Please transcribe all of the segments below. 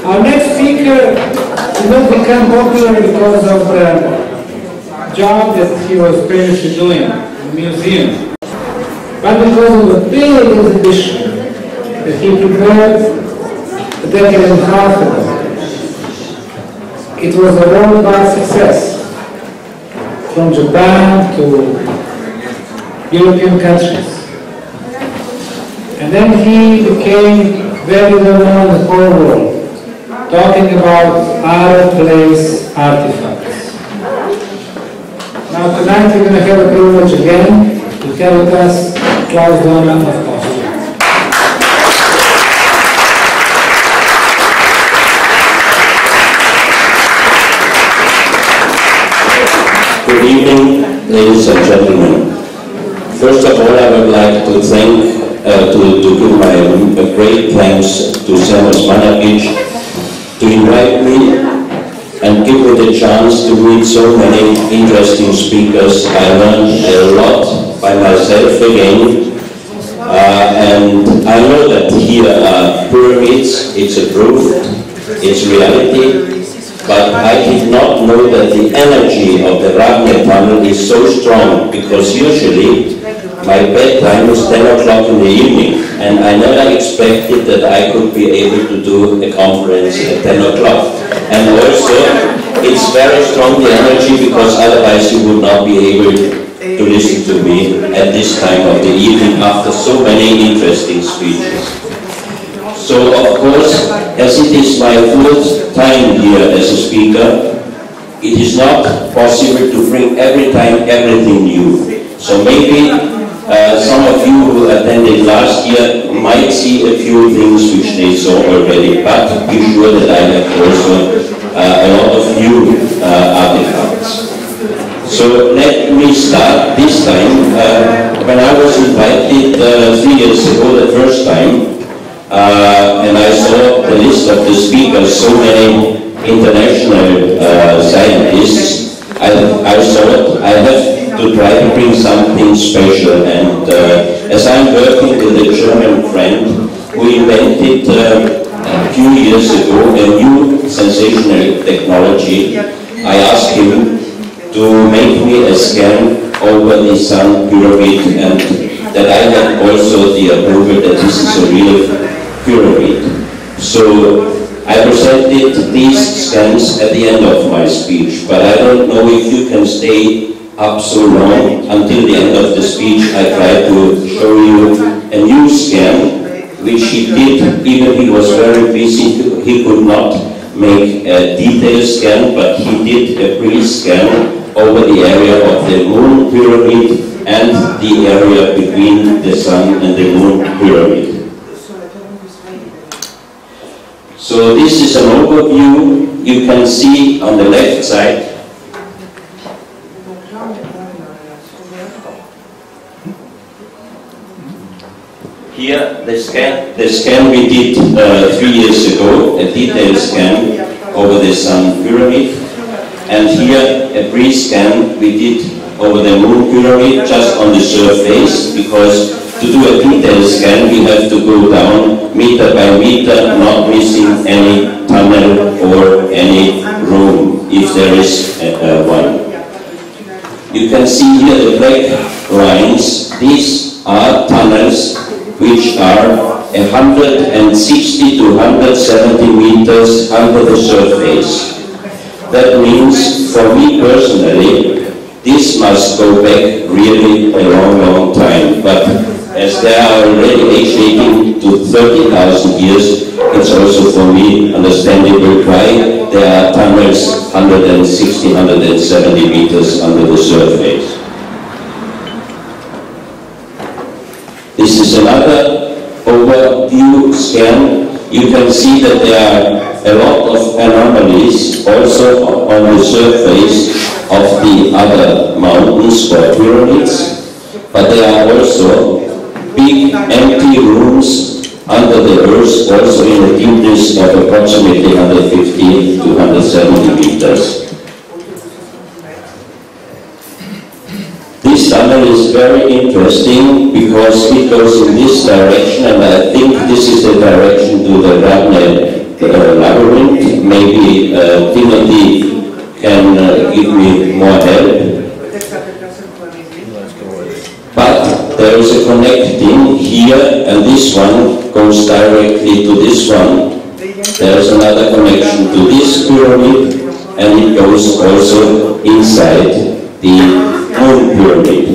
Our next speaker did not become popular because of the job that he was previously doing in the museum, but because of a big exhibition that he prepared a decade and a half ago. It was a worldwide success, from Japan to European countries. And then he became very well known in the whole world, talking about out-of-place artifacts. Now tonight we're going to have a privilege again to have with us Klaus Dona of Austria. Good evening, ladies and gentlemen. First of all, I would like to thank, to give my great thanks to Semir Osmanagić to invite me and give me the chance to meet so many interesting speakers. I learned a lot by myself again, and I know that here are pyramids, it's a proof, it's reality. But I did not know that the energy of the Ravne tunnel is so strong, because usually my bedtime is 10 o'clock in the evening, and I never expected that I could be able to do a conference at 10 o'clock. And also, it's very strong, the energy, because otherwise you would not be able to listen to me at this time of the evening after so many interesting speeches. So, of course, as it is my fourth time here as a speaker, it is not possible to bring every time everything new. So maybe some of you who attended last year might see a few things which they saw already, but be sure that I have also a lot of new artifacts. So let me start this time. When I was invited 3 years ago, the first time, and I saw the list of the speakers, so many international scientists, I thought I have to try to bring something special. And as I'm working with a German friend who invented a few years ago a new sensational technology, I asked him to make me a scan over the Sun pyramid, and that I had also the approval that this is a real pyramid. So I presented these scans at the end of my speech, but I don't know if you can stay up so long until the end of the speech. I try to show you a new scan, which he did, even he was very busy, he could not make a detailed scan, but he did a pre-scan over the area of the Moon pyramid and the area between the Sun and the Moon pyramid. So this is an overview. You can see on the left side here the scan we did 3 years ago, a detailed scan over the Sun pyramid, and here a pre-scan we did over the Moon pyramid just on the surface, because to do a detailed scan we have to go down meter by meter, not missing any tunnel or any room, if there is one. You can see here the black lines. These are tunnels which are 160 to 170 meters under the surface. That means, for me personally, this must go back really a long time. But as they are already age-dating to 30,000 years, it's also for me understandable why there are tunnels 160, 170 meters under the surface. This is another overview scan. You can see that there are a lot of anomalies also on the surface of the other mountains or pyramids, but there are also big empty rooms under the earth, also in a deepness of approximately 150 to 170 meters. This tunnel is very interesting because it goes in this direction, and I think this is the direction to the Ravne labyrinth. Maybe Timothy can give me more help. But there is a connecting here, and this one goes directly to this one. There is another connection to this pyramid, and it goes also inside the moon pyramid.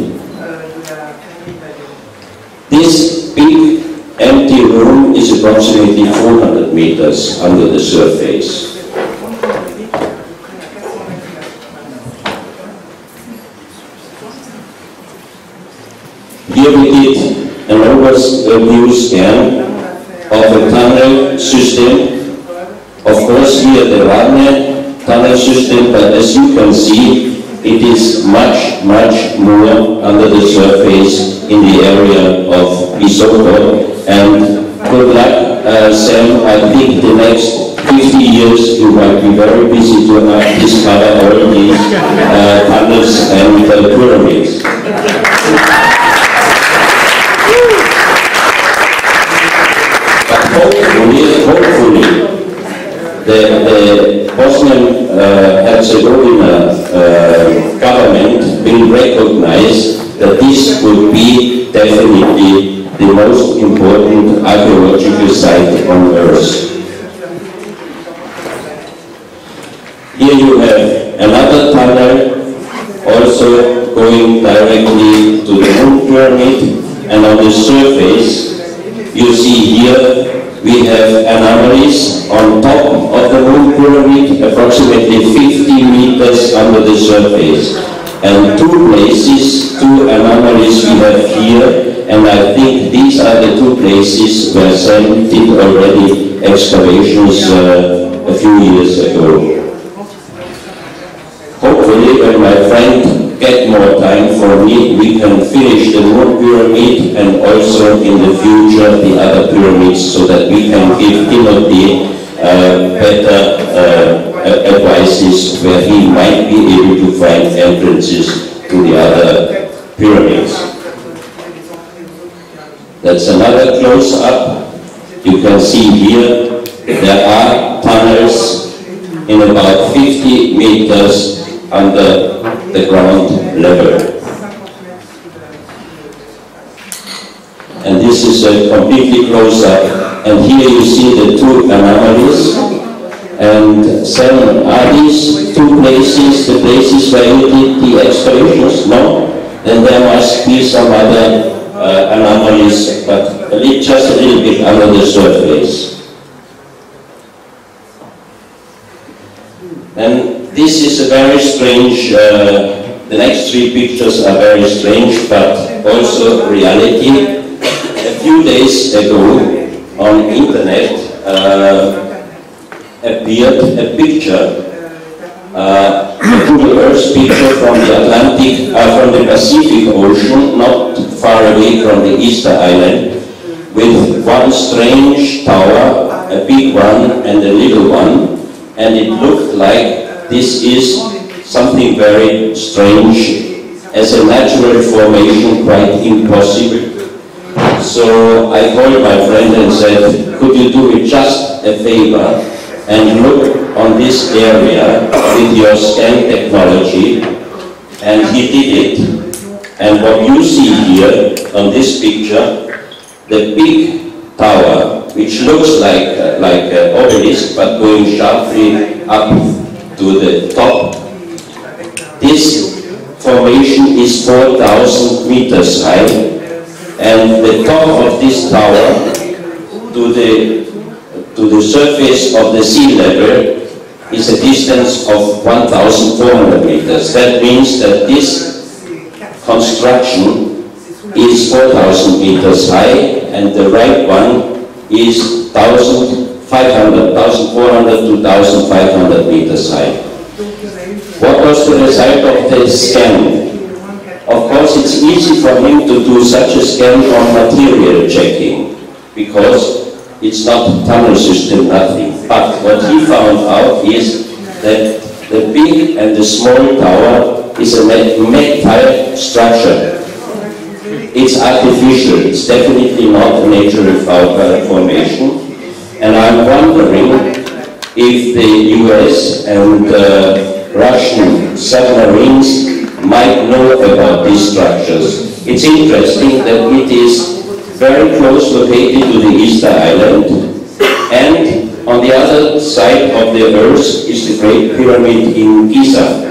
This big empty room is approximately 400 meters under the surface. Here we did an overview scan of a tunnel system. Of course, here the Radne tunnel system, but as you can see, it is much, much more under the surface in the area of Isoko. And good luck, Sam. I think the next 50 years you might be very busy to discover all these tunnels and pyramids. Hopefully, the Bosnian Herzegovina government will recognize that this would be definitely the most important archaeological site on Earth. Here you have another tunnel also going directly to the moon pyramid, and on the surface you see here we have anomalies on top of the moon pyramid, approximately 50 meters under the surface. And two places, two anomalies we have here, and I think these are the two places where Sam did already excavations a few years ago. Hopefully, when my friend get more time for me, we can finish the moon pyramid and also in the future the other pyramids, so that we can give Timothy better advices where he might be able to find entrances to the other pyramids. That's another close-up. You can see here there are tunnels in about 50 meters under the ground level. And this is a completely close-up, and here you see the two anomalies. And Sam, are these two places the places where you did the excavations? No? Then there must be some other anomalies, but just a little bit under the surface. And this is a very strange, the next three pictures are very strange, but also reality. A few days ago on internet appeared a picture, a Google Earth picture from the Atlantic, from the Pacific Ocean, not far away from the Easter Island, with one strange tower, a big one and a little one, and it looked like this is something very strange, as a natural formation quite impossible. So I called my friend and said, could you do me just a favor and look on this area with your scan technology? And he did it. And what you see here on this picture, the big tower, which looks like an obelisk, but going sharply up to the top, this formation is 4,000 meters high. And the top of this tower to the surface of the sea level is a distance of 1,400 meters. That means that this construction is 4,000 meters high, and the right one is 1,400 to 1,500 meters high. What was the result of the scan? Of course, it's easy for him to do such a scan on material checking, because it's not tunnel system, nothing. But what he found out is that the big and the small tower is a metal structure. It's artificial, it's definitely not a natural formation. And I'm wondering if the US and Russian submarines might know about these structures. It's interesting that it is very close located to the Easter Island, and on the other side of the Earth is the Great Pyramid in Giza.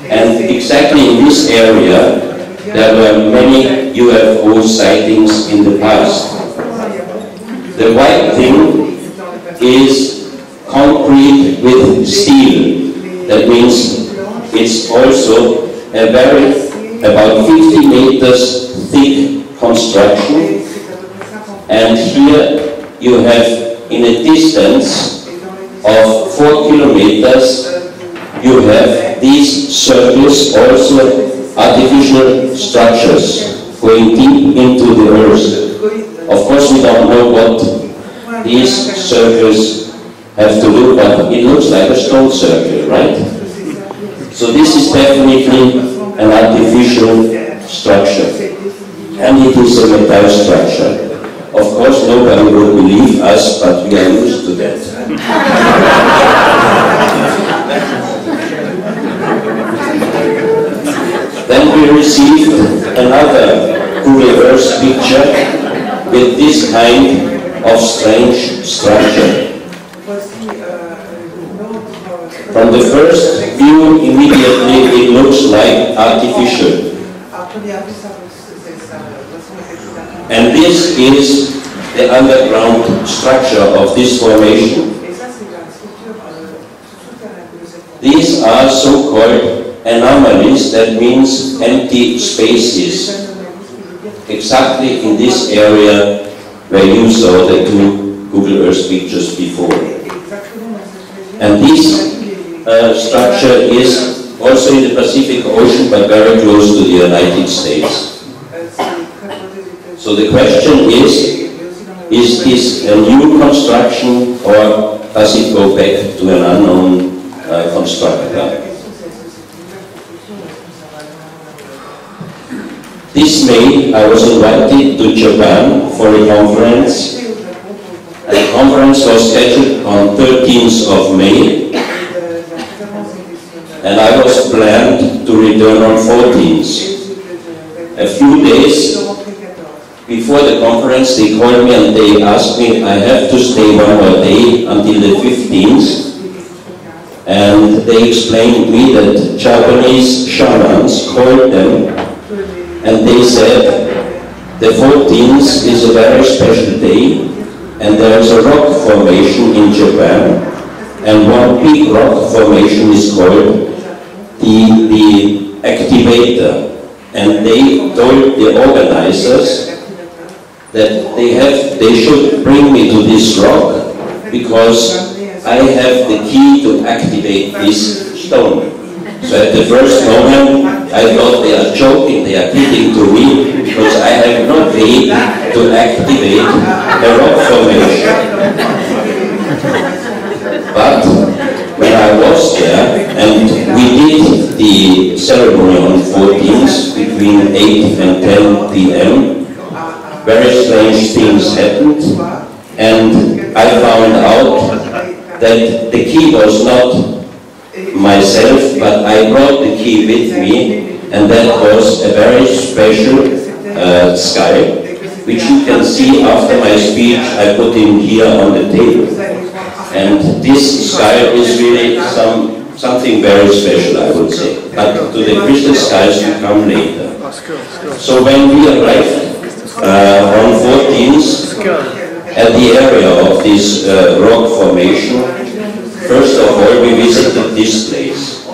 And exactly in this area there were many UFO sightings in the past. The white thing is concrete with steel. That means it's also a about 50 meters thick construction. And here you have, in a distance of 4 kilometers, you have these circles, also artificial structures going deep into the earth. Of course, we don't know what these circles have to do, but it looks like a stone circle, right? So this is definitely an artificial structure, and it is a metal structure. Of course, nobody will believe us, but we are used to that. Then we received another Google Earth picture with this kind of strange structure. From the first view, immediately it looks like artificial. And this is the underground structure of this formation. These are so-called anomalies, that means empty spaces, exactly in this area where you saw the two Google Earth pictures before. And this structure is also in the Pacific Ocean, but very close to the United States. So the question is this a new construction, or does it go back to an unknown constructor? This May, I was invited to Japan for a conference. And the conference was scheduled on 13th of May, and I was planned to return on 14th. A few days before the conference, they called me and they asked me, I have to stay one more day until the 15th. And they explained to me that Japanese shamans called them and they said, the 14th is a very special day, and there is a rock formation in Japan, and one big rock formation is called the activator. And they told the organizers that they should bring me to this rock because I have the key to activate this stone. So at the first moment I thought they are joking, they are kidding to me, because I have no key to activate the rock formation. But when I was there and we did the ceremony on 14th between 8 and 10 p.m., very strange things happened, and I found out that the key was not myself, but I brought the key with me, and that was a very special sky, which you can see after my speech I put in here on the table. And this sky is really something very special, I would say. But to the crystal skies we come later. So when we arrived on 14th at the area of this rock formation, first of all we visited this place.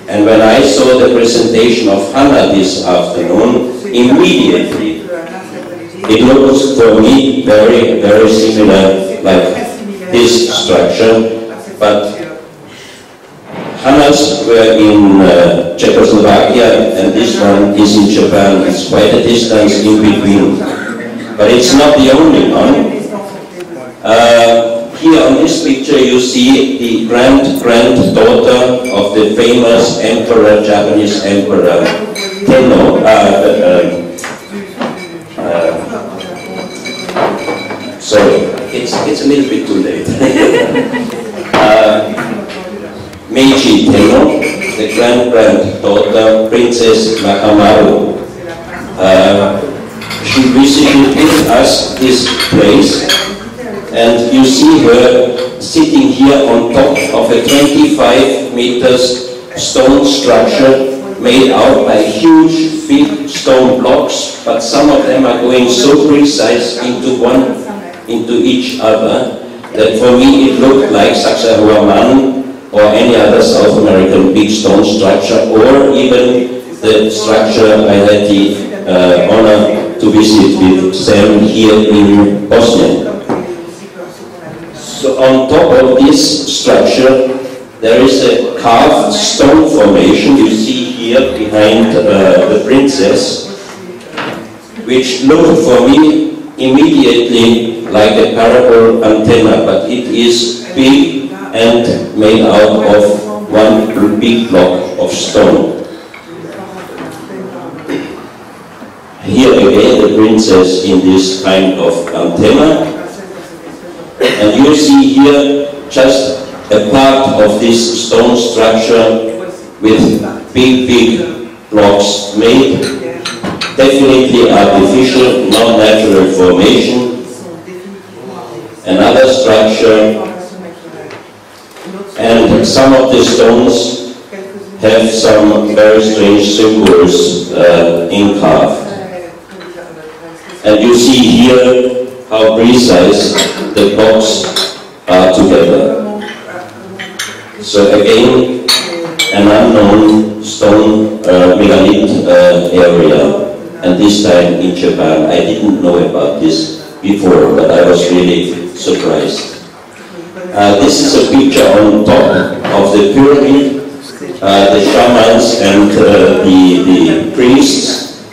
And when I saw the presentation of Hannah this afternoon, immediately it looks for me very, very similar like this structure, but Hannah's were in Czechoslovakia and this one is in Japan. It's quite a distance in between, but it's not the only one. Here on this picture you see the granddaughter of the famous emperor, Japanese emperor Tenno. Sorry, it's a little bit too late. Meiji Tenno, the grand-granddaughter, Princess Makamaru. She visited with us this place, and you see her sitting here on top of a 25 meters stone structure made out by huge big stone blocks, but some of them are going so precise into each other that for me it looked like Sacsayhuaman or any other South American big stone structure, or even the structure I had the honor to visit with Sam here in Bosnia. So on top of this structure there is a carved stone formation you see here behind the princess, which looked for me immediately like a parabol antenna, but it is big and made out of one big block of stone. Here again the princess in this kind of antenna, and you see here just a part of this stone structure with big blocks made, definitely artificial, not natural formation. Another structure, and some of the stones have some very strange symbols carved. And you see here how precise the blocks are together. So again, an unknown stone megalith area, and this time in Japan. I didn't know about this before, but I was really surprised. This is a picture on top of the pyramid. The shamans and the priests,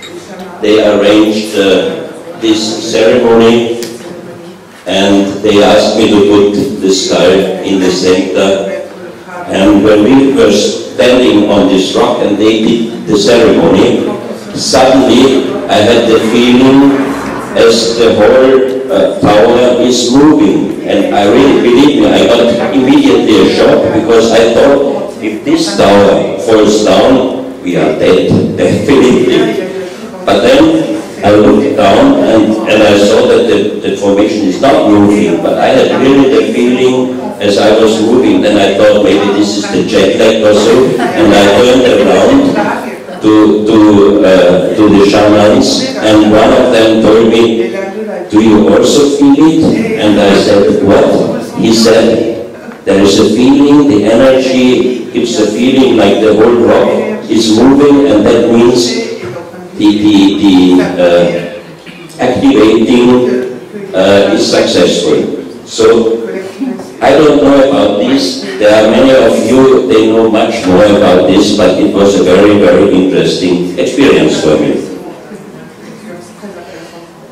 they arranged this ceremony, and they asked me to put the skull in the center. And when we were standing on this rock and they did the ceremony, suddenly I had the feeling as the whole tower is moving. And I really, believe me, I got immediately a shock, because I thought if this tower falls down, we are dead, definitely. But then I looked down and I saw that the formation is not moving, but I had really the feeling as I was moving, then I thought maybe this is the jet lag or so, and I turned around to the shamans, and one of them told me, "Do you also feel it?" And I said, "What?" He said, "There is a feeling, the energy gives a feeling like the whole rock is moving, and that means the activating is successful." So I don't know about this. There are many of you, they know much more about this, but it was a very, very interesting experience for me.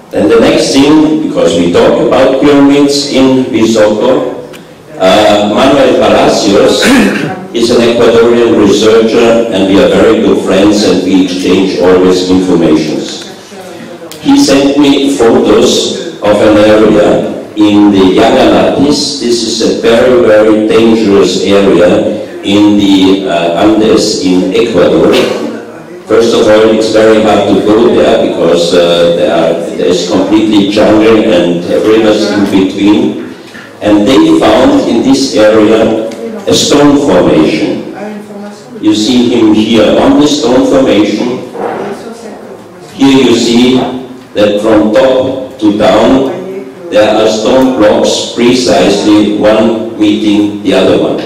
Then the next thing, because we talk about pyramids in Visoko, Manuel Palacios is an Ecuadorian researcher, and we are very good friends, and we exchange always informations. He sent me photos of an area in the Yagalatis. This is a very, very dangerous area in the Andes in Ecuador. First of all, it's very hard to go there because there's completely jungle and rivers in between. And they found in this area a stone formation. You see him here on the stone formation. Here you see that from top to down there are stone blocks precisely one meeting the other one.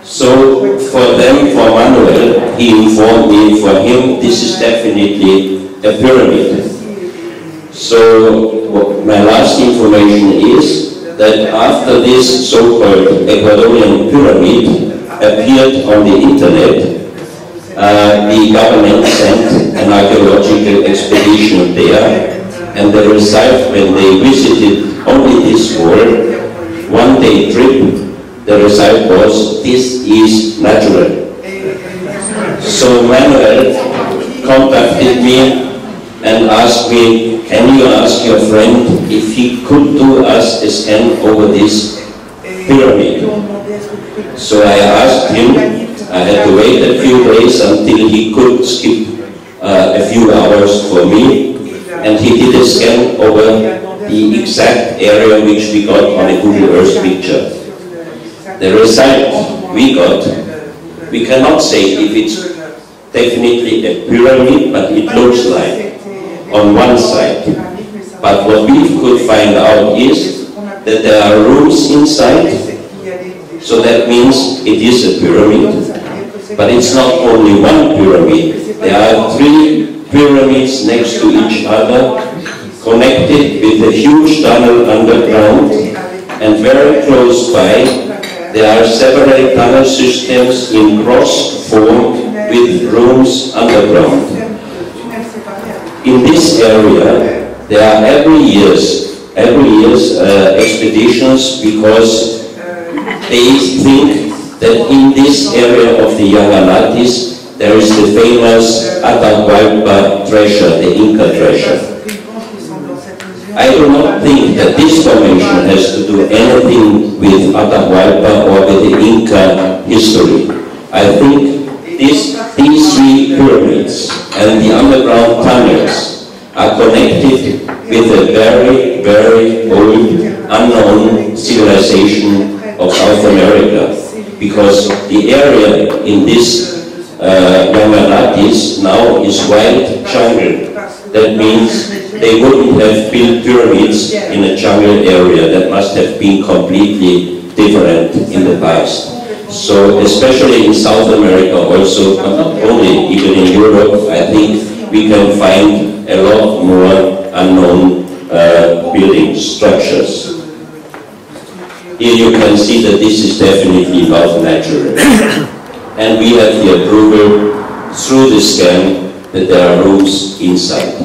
So for them, for Manuel, he informed me, for him this is definitely a pyramid. So my last information is that after this so-called Ecuadorian pyramid appeared on the internet, the government sent an archaeological expedition there, and the result, when they visited only this wall, one-day trip, the result was, this is natural. So Manuel contacted me and asked me, can you ask your friend if he could do us a scan over this pyramid. So I asked him, I had to wait a few days until he could skip a few hours for me, and he did a scan over the exact area which we got on a Google Earth picture. The result we got, we cannot say if it's definitely a pyramid, but it looks like on one side. But what we could find out is that there are rooms inside, so that means it is a pyramid. But it's not only one pyramid, there are 3 pyramids next to each other, connected with a huge tunnel underground, and very close by there are several tunnel systems in cross form with rooms underground. In this area there are every year expeditions, because they think that in this area of the Yamanatis there is the famous Atahualpa treasure, the Inca treasure. I do not think that this formation has to do anything with Atahualpa or with the Inca history. I think these 3 pyramids and the underground tunnels are connected with a very, very old, unknown civilization of South America, because the area in this Yamanatis now is wild jungle. That means they wouldn't have built pyramids in a jungle area. That must have been completely different in the past. So especially in South America also, but not only, even in Europe, I think we can find a lot more unknown building structures. Here you can see that this is definitely not natural. And we have the approval through the scan that there are rooms inside.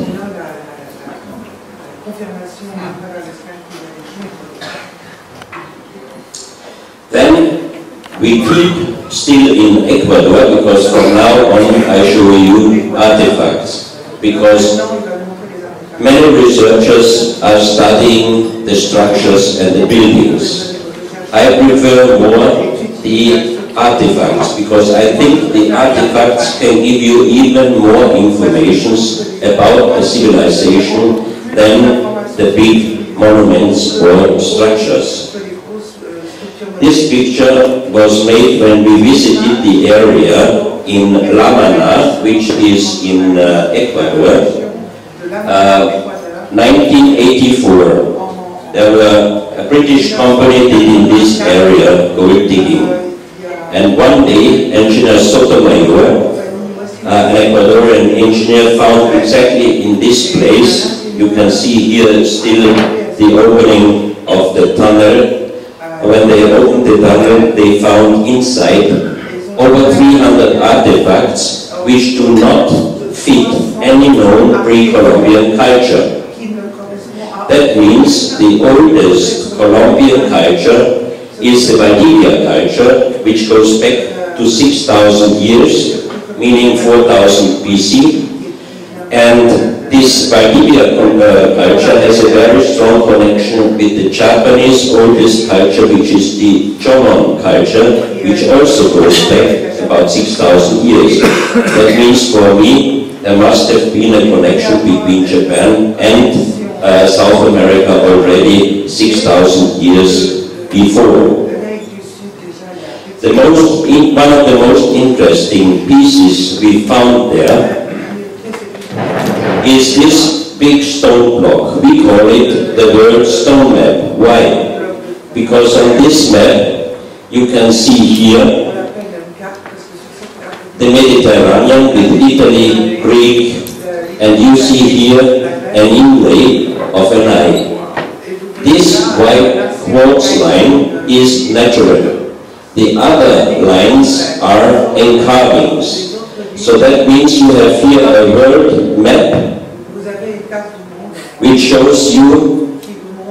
Then we keep still in Ecuador, because from now on I show you artifacts, because many researchers are studying the structures and the buildings. I prefer more the artifacts, because I think the artifacts can give you even more information about a civilization than the big monuments or structures. This picture was made when we visited the area in Lamana, which is in Ecuador, 1984. There were a British company did in this area gold digging, and one day engineer Sotomayor, an Ecuadorian engineer, found exactly in this place, you can see here still the opening of the tunnel. When they opened the tunnel, they found inside over 300 artifacts which do not fit any known pre-Columbian culture. That means the oldest Colombian culture is the Valdivia culture, which goes back to 6,000 years, meaning 4000 BC. And this Valdivia culture has a very strong connection with the Japanese oldest culture, which is the Jomon culture, which also goes back about 6,000 years. That means for me, there must have been a connection between Japan and South America already 6,000 years before. One of the most interesting pieces we found there is this big stone block. We call it the world stone map. Why? Because on this map you can see here the Mediterranean with Italy, Greek, and you see here an inlay of an eye. This white quartz line is natural. The other lines are engravings. So that means you have here a world map which shows you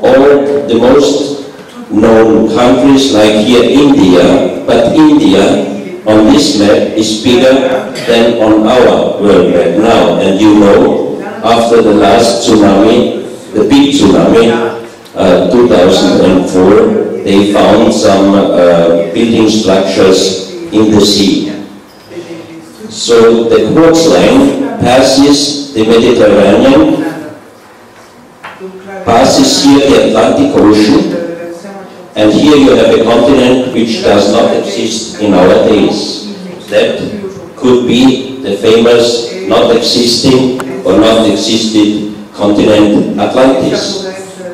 all the most known countries, like here India, but India on this map is bigger than on our world map now. And you know, after the last tsunami, the big tsunami, 2004, they found some building structures in the sea. So the quartz line passes the Mediterranean, passes here the Atlantic Ocean, and here you have a continent which does not exist in our days. That could be the famous not existing or not existed continent Atlantis.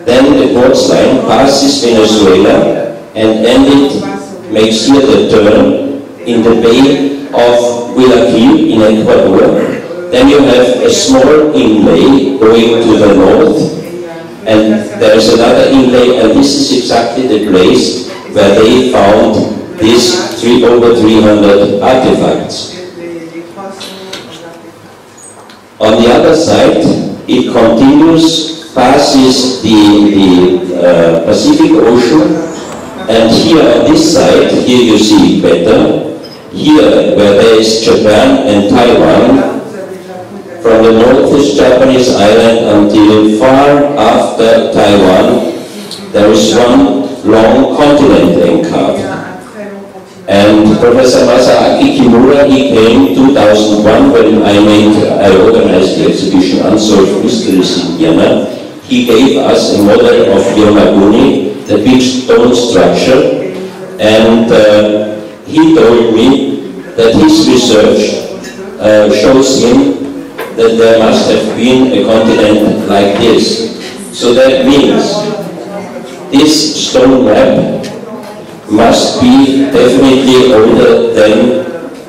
Then the quartz line passes Venezuela and makes here the turn in the Bay of Guayaquil in Ecuador. Then you have a small inlay going to the north, and there is another inlay, and this is exactly the place where they found these over 300 artifacts. On the other side, it continues, passes the Pacific Ocean, and here on this side, here you see it better. Here, where there is Japan and Taiwan, from the northeast Japanese island until far after Taiwan, there is one long continent encarved. And Professor Masaaki Kimura, he came 2001 when I organized the exhibition Unsolved Mysteries in Vienna. He gave us a model of Yonaguni, the big stone structure, and he told me that his research shows him that there must have been a continent like this. So that means this stone map must be definitely older than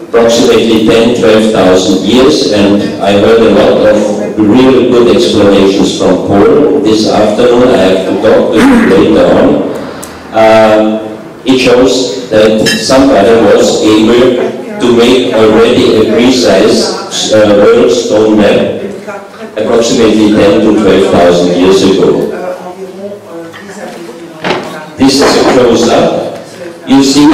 approximately 10–12,000 years, and I heard a lot of really good explanations from Paul this afternoon. I have to talk to him later on. It shows that somebody was able to make already a precise world stone map approximately 10–12,000 years ago. This is a close-up. You see,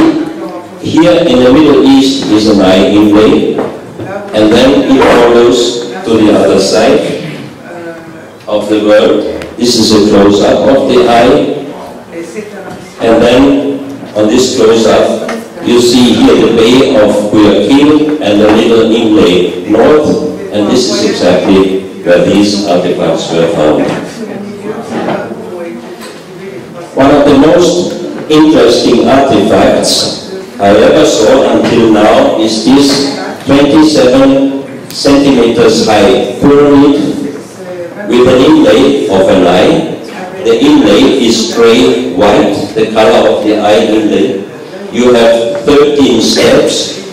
here in the Middle East is an eye inlay, and then it follows to the other side of the world. This is a close-up of the eye, and then on this close-up you see here the Bay of Guayaquil and the little inlay north, and this is exactly where these artifacts were found. One of the most interesting artifacts I ever saw until now is this 27 centimeters high pyramid with an inlay of an eye. The inlay is gray-white, the color of the eye inlay. You have 13 steps,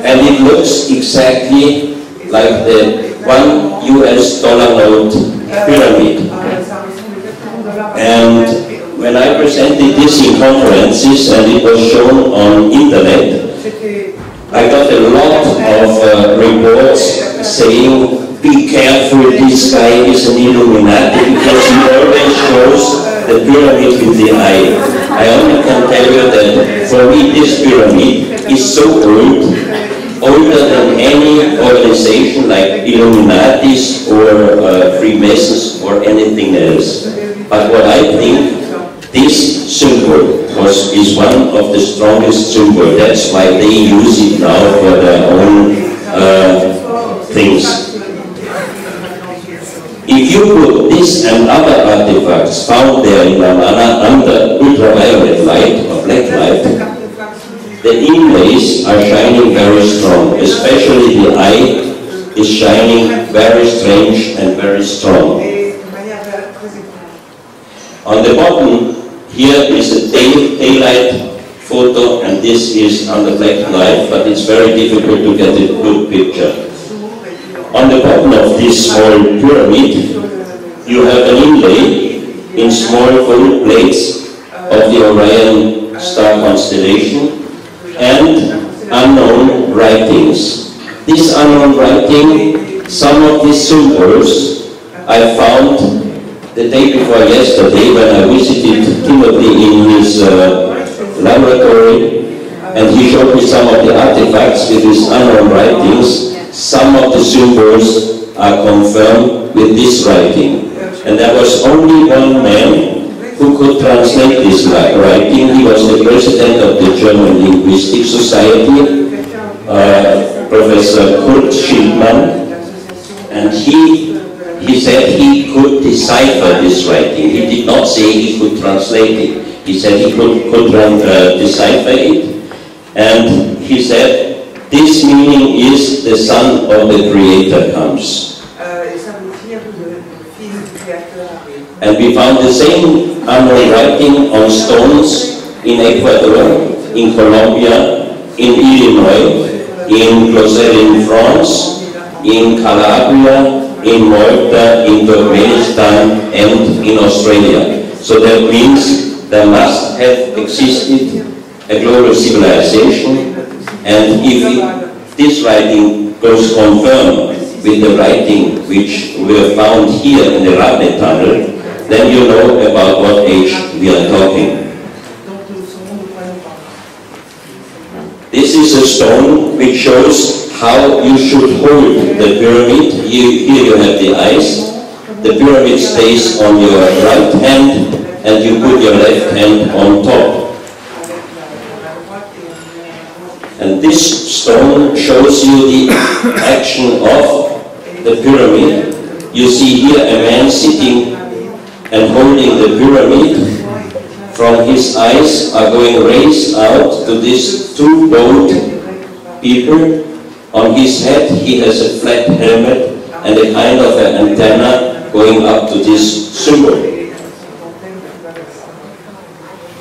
and it looks exactly like the $1 US note pyramid. And when I presented this in conferences and it was shown on internet, I got a lot of reports saying, be careful, this guy is an Illuminati because he always shows the pyramid with the eye. I only can tell you that for me this pyramid is so old, older than any organization like Illuminatis or Freemasons or anything else. But what I think, this symbol is one of the strongest symbols. That's why they use it now for their own things. If you put this and other artifacts found there in Ramana under ultraviolet light or black light, the inlays are shining very strong. Especially the eye is shining very strange and very strong. On the bottom, here is a daylight photo, and this is under black light, but it's very difficult to get a good picture. On the bottom of this small pyramid, you have an inlay in small full plates of the Orion star constellation and unknown writings. This unknown writing, some of these symbols I found the day before yesterday when I visited Timothy in his laboratory, and he showed me some of the artifacts with his unknown writings. Some of the symbols are confirmed with this writing. And there was only one man who could translate this writing. He was the president of the German Linguistic Society, Professor Kurt Schildmann, and he said he could decipher this writing. He did not say he could translate it. He said he could decipher it, and he said this meaning is the Son of the Creator comes. And we found the same unknown writing on stones in Ecuador, in Colombia, in Illinois, in Closet in France, in Calabria, in Malta, in Turkmenistan, and in Australia. So that means there must have existed a global civilization, and if this writing goes confirmed with the writing which we have found here in the Radne tunnel, then you know about what age we are talking. This is a stone which shows how you should hold the pyramid. Here you have the eyes. The pyramid stays on your right hand and you put your left hand on top. And this stone shows you the action of the pyramid. You see here a man sitting and holding the pyramid. From his eyes are going rays out to these two bold people. On his head he has a flat helmet and a kind of an antenna going up to this symbol.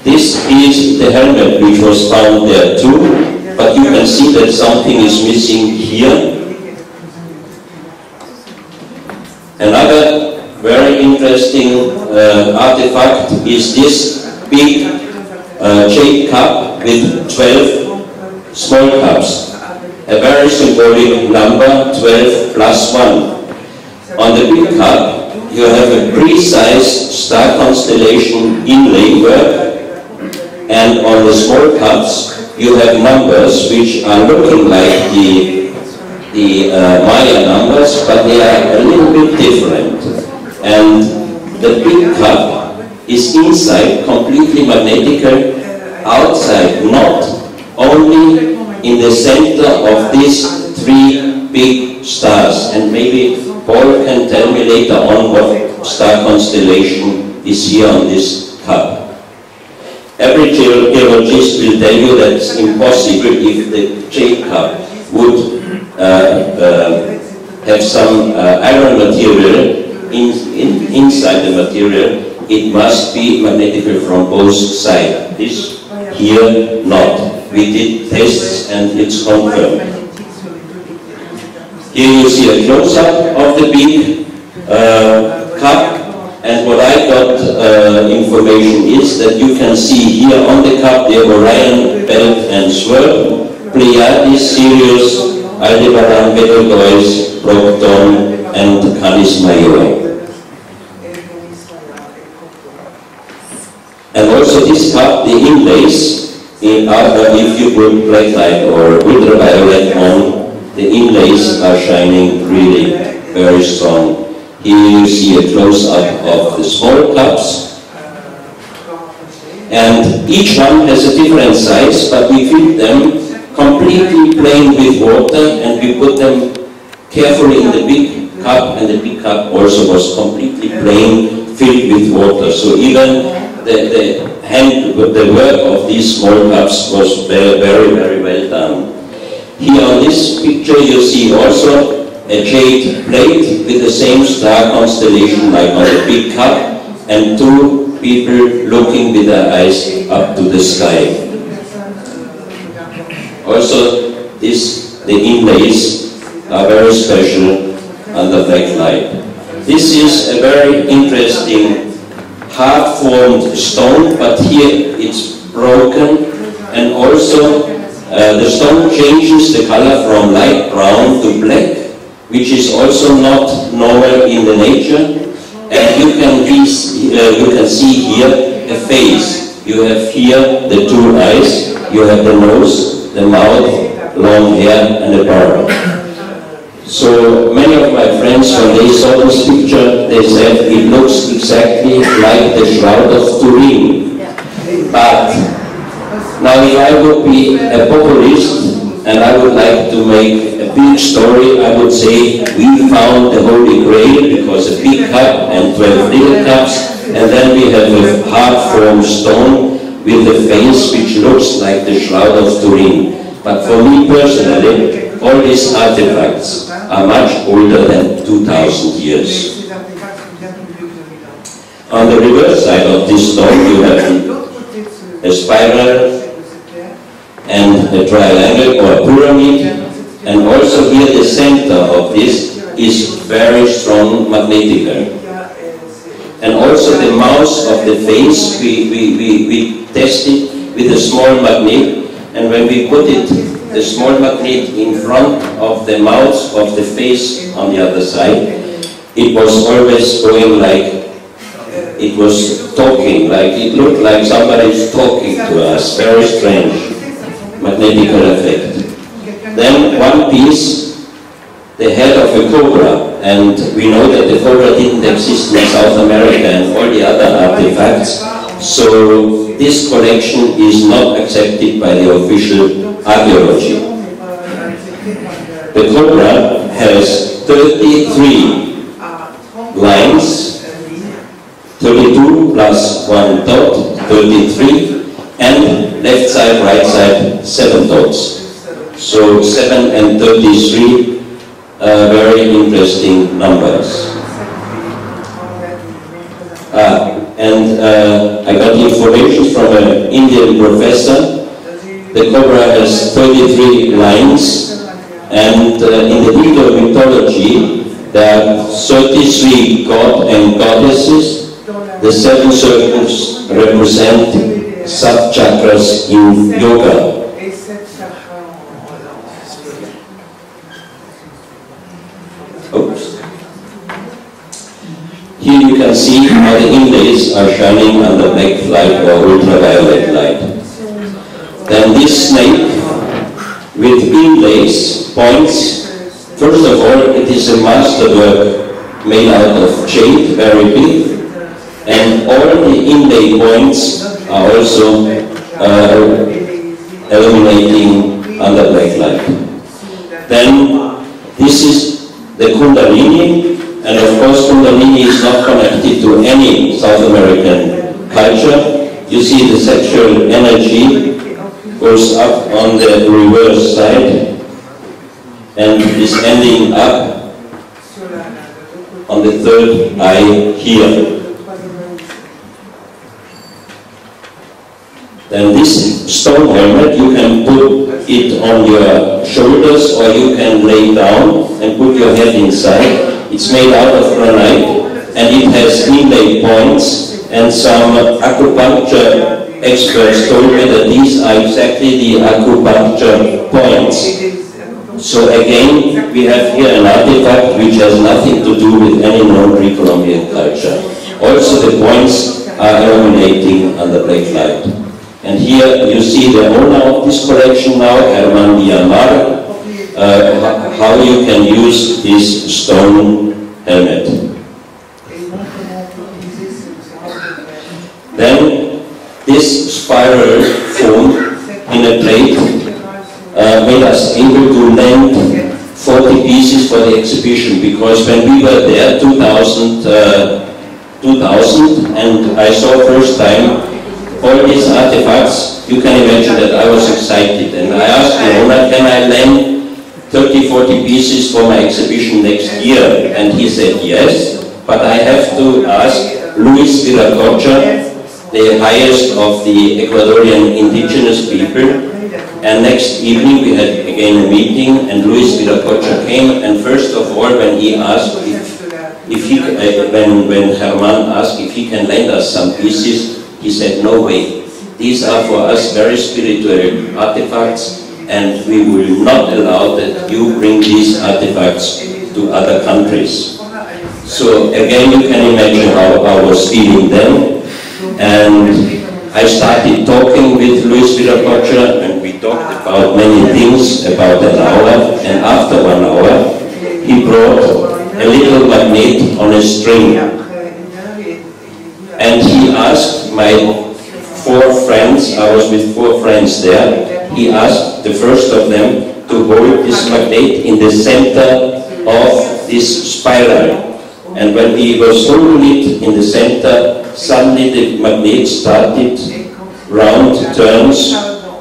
This is the helmet which was found there too, but you can see that something is missing here. Another very interesting artifact is this big jade cup with 12 small cups. A very symbolic number, 12 plus 1. On the big cup you have a precise star constellation inlay work, and on the small cups you have numbers which are looking like the Maya numbers, but they are a little bit different. And the big cup is inside completely magnetical, outside not, only in the center of these three big stars. And maybe Paul can tell me later on what star constellation is here on this cup. Every geologist will tell you that it's impossible if the jade cup would have some iron material inside the material. It must be magnetical from both sides. This here not. We did tests and it's confirmed. Here you see a close-up of the big cup, and what I got information is that you can see here on the cup the Orion belt and swirl, Pleiades, Sirius, Aldebaran, Betelgeuse, Procton, and Canis Major. And also this cup, the inlays, if you put black light or ultraviolet on, the inlays are shining really very strong. Here you see a close-up of the small cups, and each one has a different size, but we fill them completely plain with water, and we put them carefully in the big cup, and the big cup also was completely plain, filled with water. So even the work of these small cups was very, very, very well done. Here on this picture you see also a jade plate with the same star constellation like on the big cup, and two people looking with their eyes up to the sky. Also, the inlays are very special under black light. This is a very interesting hard-formed stone, but here it's broken, and also the stone changes the color from light brown to black, which is also not normal in the nature. And you can see here a face. You have here the two eyes, you have the nose, the mouth, long hair, and a barb. So many of my friends, when they saw this picture, they said it looks exactly like the Shroud of Turin. But now if I would be a populist and I would like to make a big story, I would say we found the Holy Grail because a big cup and 12 little cups, and then we have a hard-formed stone with a face which looks like the Shroud of Turin. But for me personally, all these artifacts are much older than 2,000 years. On the reverse side of this stone you have a spiral and a triangle or a pyramid, and also here the center of this is very strong magnetical. And also the mouth of the face we tested with a small magnet, and when we put it, the small magnet in front of the mouth of the face on the other side, it was always going like, it was talking, like it looked like somebody is talking to us. Very strange magnetical effect. Then one piece, the head of a cobra, and we know that the cobra didn't exist in South America and all the other artifacts, so this collection is not accepted by the official archaeology. The cobra has 33 lines, 32 plus 1 dot, 33, and left side, right side, 7 dots. So 7 and 33, very interesting numbers. I got information from an Indian professor. The cobra has 33 lines, and in the Hindu mythology there are 33 god and goddesses. The 7 circles represent sub-chakras in yoga. Oops. Here you can see how the inlays are shining under black light or ultraviolet light. Then this snake with inlays, points, first of all it is a masterwork made out of jade, very big, and all the inlay points are also illuminating under black light. Then this is the Kundalini, and of course Kundalini is not connected to any South American culture. You see the sexual energy goes up on the reverse side and is ending up on the third eye here. Then this stone helmet, you can put it on your shoulders or you can lay down and put your head inside. It's made out of granite and it has inlay points, and some acupuncture experts told me that these are exactly the acupuncture points. So again, we have here an artifact which has nothing to do with any known pre-Columbian culture. Also the points are illuminating under black light. And here you see the owner of this collection now, Herman Diamar, how you can use this stone helmet. Then this spiral foam in a plate made us able to lend 40 pieces for the exhibition, because when we were there 2000 and I saw first time all these artifacts, you can imagine that I was excited, and I asked the owner, can I lend 30-40 pieces for my exhibition next year? And he said yes, but I have to ask Luis Viracocha, the highest of the Ecuadorian indigenous people. And next evening we had again a meeting, and Luis Viracocha came, and first of all when he asked when Herman asked if he can lend us some pieces, he said, no way, these are for us very spiritual artifacts, and we will not allow that you bring these artifacts to other countries. So again, you can imagine how I was feeling then, and I started talking with Luis Viracocha, and we talked about many things, about an hour, and after 1 hour, he brought a little magnet on a string. And he asked my 4 friends, I was with 4 friends there, he asked the first of them to hold this magnet in the center of this spiral. And when he was holding it in the center, suddenly the magnet started round turns,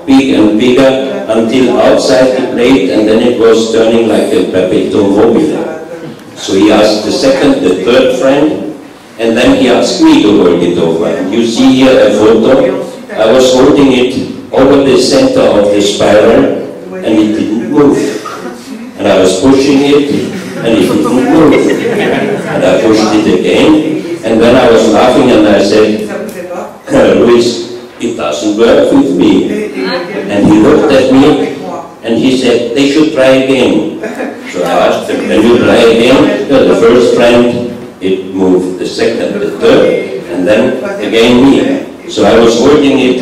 big and bigger, until outside the plate, and then it was turning like a perpetuum mobile. So he asked the second, the third friend, and then he asked me to hold it over. You see here a photo. I was holding it over the center of the spiral, and it didn't move. And I was pushing it, and it didn't move. And I pushed it again, and then I was laughing, and I said, Luis, it doesn't work with me. And he looked at me, and he said, they should try again. So I asked him, can you try again? The first friend, it moved, the second, the third, and then again me. So I was holding it.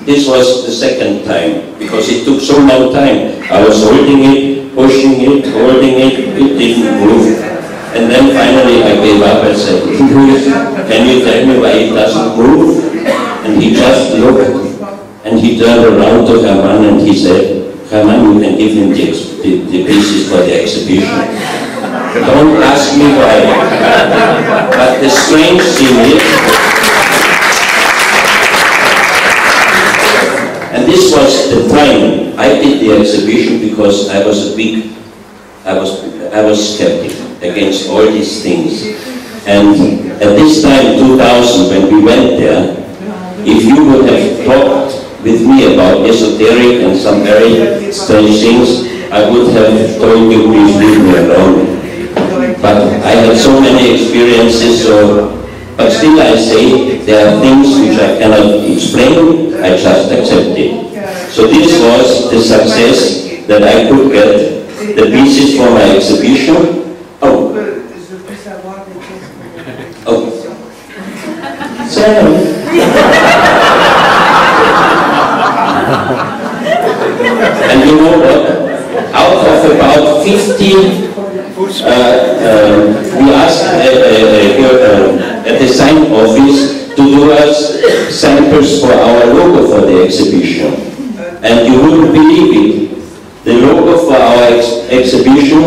This was the second time, because it took so long time. I was holding it, pushing it, holding it, it didn't move. And then finally I gave up and said, can you tell me why it doesn't move? And he just looked, and he turned around to Herman and he said, Herman, you can give him the pieces for the exhibition. Don't ask me why. But the strange thing is, and this was the time I did the exhibition because I was I was skeptic against all these things. And at this time, 2000, when we went there, if you would have talked with me about esoteric and some very strange things, I would have told you, please leave me alone. But I had so many experiences, but still I say there are things which I cannot explain, I just accept it. So this was the success that I could get the pieces for my exhibition. Oh. And you know what? Out of about 50, we asked at the sign office to do us samples for our logo for the exhibition. And you wouldn't believe it. The logo for our exhibition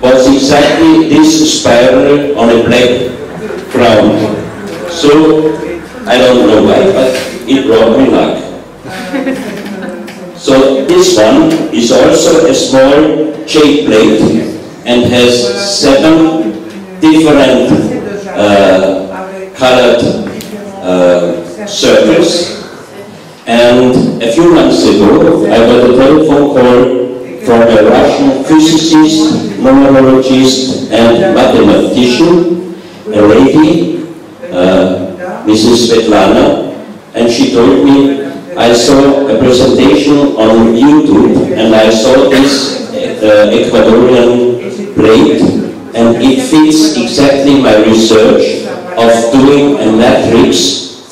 was exactly this spiral on a black ground. So, I don't know why, but it brought me luck. So this one is also a small jade plate and has 7 different colored circles. And a few months ago, I got a telephone call from a Russian physicist, numerologist, and mathematician, a lady, Mrs. Svetlana, and she told me, I saw a presentation on YouTube, and I saw this Ecuadorian plate, and it fits exactly my research of doing a matrix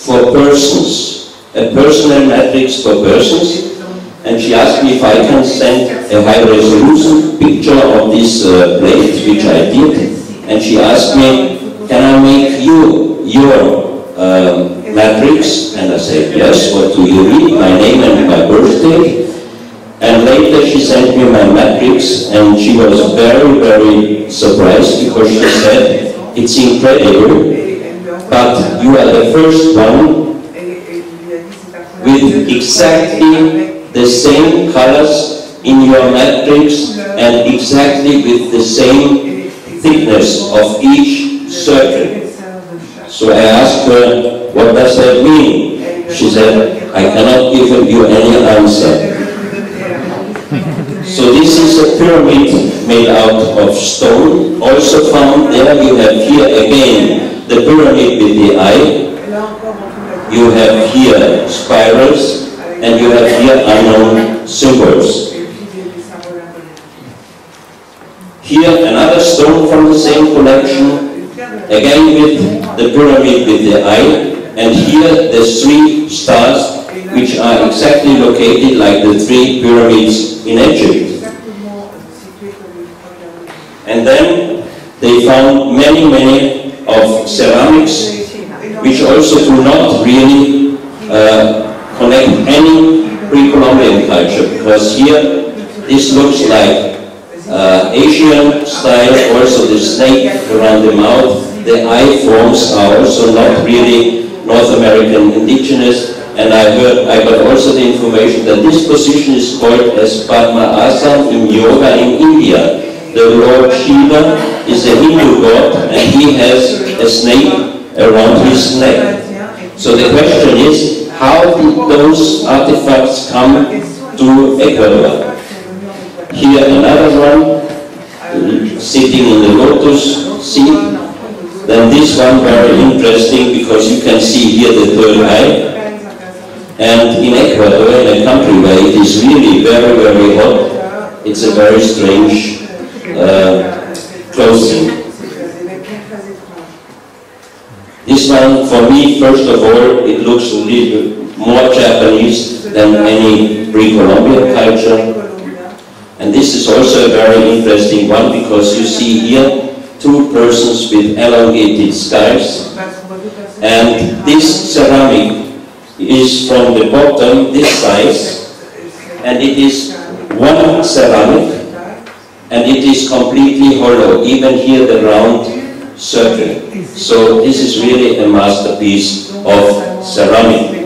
for persons, a personal matrix for persons. And she asked me if I can send a high-resolution picture of this plate, which I did. And she asked me, can I make you your matrix? And I said, yes. What do you need? My name and my birthday. And later she sent me my matrix, and she was very, very surprised because she said, it's incredible, but you are the first one with exactly the same colors in your matrix and exactly with the same thickness of each circle. So I asked her, what does that mean? She said, I cannot give you any answer. So this is a pyramid made out of stone, also found there. You have here again the pyramid with the eye. You have here spirals, and you have here unknown symbols. Here another stone from the same collection, again with the pyramid with the eye, and here the 3 stars, which are exactly located like the 3 pyramids in Egypt. And then they found many of ceramics, which also do not really connect any pre-Columbian culture, because here this looks like Asian style, also the snake around the mouth. The eye forms are also not really North American indigenous, and I got also the information that this position is called as Padma Asana in yoga in India. The Lord Shiva is a Hindu god, and he has a snake around his neck. So the question is, how did those artifacts come to Ecuador? Here another one, sitting in the lotus seat. Then this one very interesting, because you can see here the third eye. And in Ecuador, in a country where it is really very hot, it's a very strange clothing. This one, for me, first of all, it looks a little more Japanese than any pre-Columbian culture. And this is also a very interesting one, because you see here two persons with elongated skulls, and this ceramic is from the bottom this size, and it is one ceramic, and it is completely hollow, even here the round circle. So this is really a masterpiece of ceramic.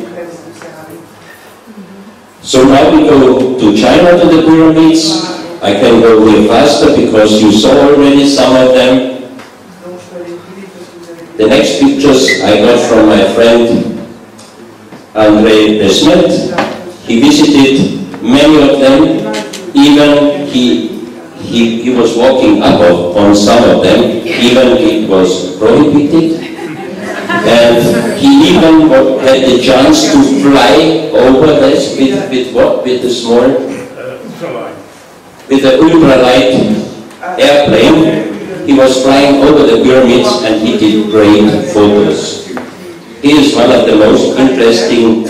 So now we go to China, to the pyramids. I can go here faster because you saw already some of them. The next pictures I got from my friend André Besmet. He visited many of them. Even he was walking up on some of them. Even it was prohibited. And he even had the chance to fly over this with what? With the small, with the ultralight airplane. He was flying over the pyramids and he did great photos. He is one of the most interesting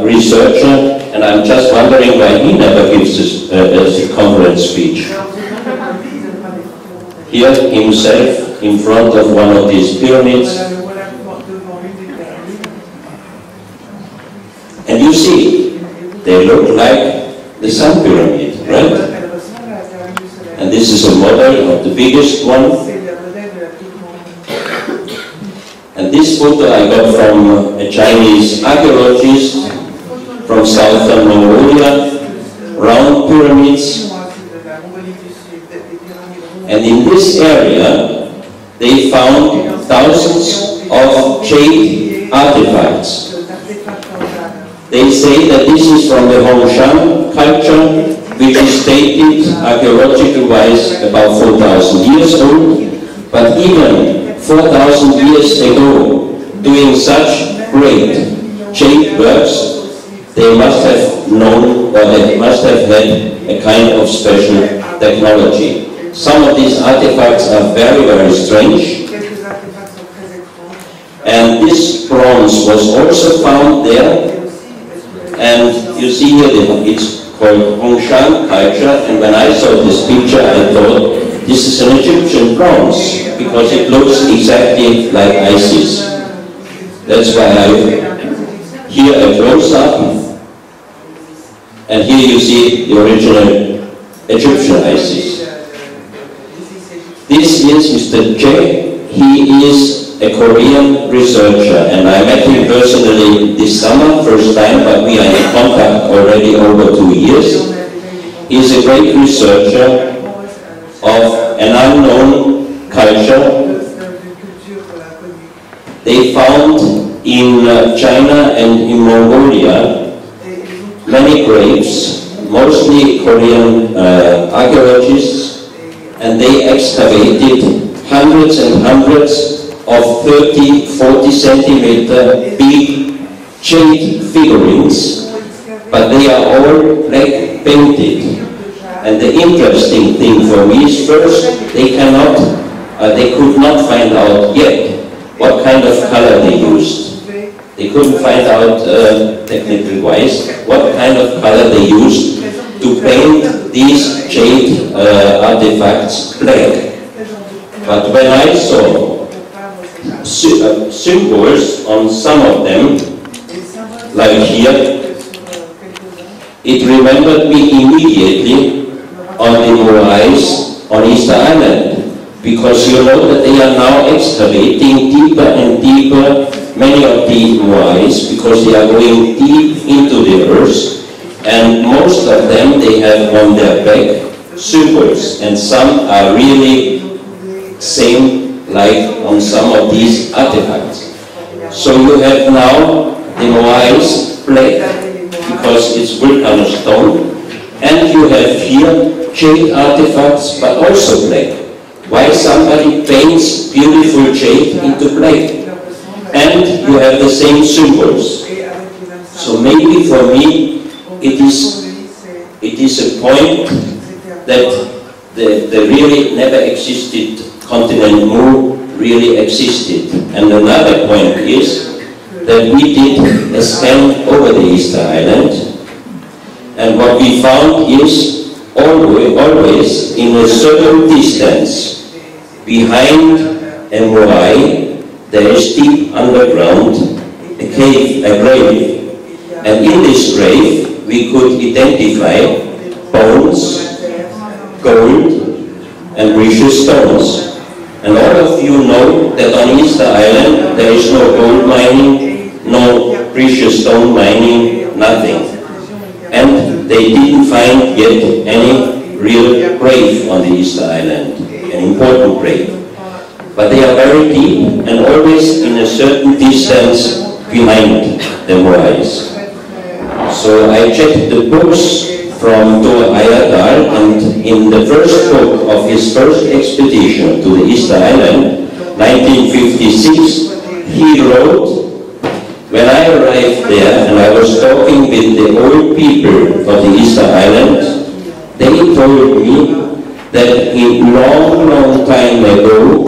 researchers, and I'm just wondering why he never gives a conference speech. Here himself in front of one of these pyramids. And you see, they look like the Sun Pyramid, right? And this is a model of the biggest one. And this photo I got from a Chinese archaeologist from southern Mongolia, round pyramids. And in this area, they found thousands of jade artifacts. They say that this is from the Hongshan culture, which is dated archaeological-wise about 4,000 years old. But even 4,000 years ago, doing such great jade works, they must have known, or they must have had a kind of special technology. Some of these artifacts are very strange. And this bronze was also found there. And you see here, it's called Hongshan culture, and when I saw this picture, I thought, this is an Egyptian bronze, because it looks exactly like Isis. That's why I, here a close-up, and here you see the original Egyptian Isis. This is Mr. Che. He is a Korean researcher, and I met him personally this summer, first time, but we are in contact already over 2 years. He is a great researcher of an unknown culture. They found in China and in Mongolia many graves, mostly Korean archaeologists, and they excavated hundreds and hundreds of 30-40 centimeter big jade figurines, but they are all black painted. And the interesting thing for me is, first, they could not find out yet what kind of color they used. They couldn't find out, technically wise, what kind of color they used to paint these jade artifacts black. But when I saw symbols on some of them, like here, it remembered me immediately on the Moais on Easter Island, because you know that they are now excavating deeper and deeper many of the Moais, because they are going deep into the earth, and most of them they have on their back symbols, and some are really same like on some of these artifacts. So you have now the Moais black, because it's volcanic stone, and you have here jade artifacts, but also black. Why somebody paints beautiful jade into black? And you have the same symbols. So maybe for me it is a point that the really never existed continent Mu really existed. And another point is that we did a scan over the Easter Island, and what we found is always in a certain distance behind a Moai there is deep underground a cave, a grave, and in this grave we could identify bones, gold and precious stones. And all of you know that on Easter Island there is no gold mining, no precious stone mining, nothing. And they didn't find yet any real grave on the Easter Island, an important grave. But they are very deep and always in a certain distance behind the Moais. So I checked the books from Thor Heyerdahl, and in the first book of his first expedition to the Easter Island, 1956, he wrote, when I arrived there and I was talking with the old people of the Easter Island, they told me that in long time ago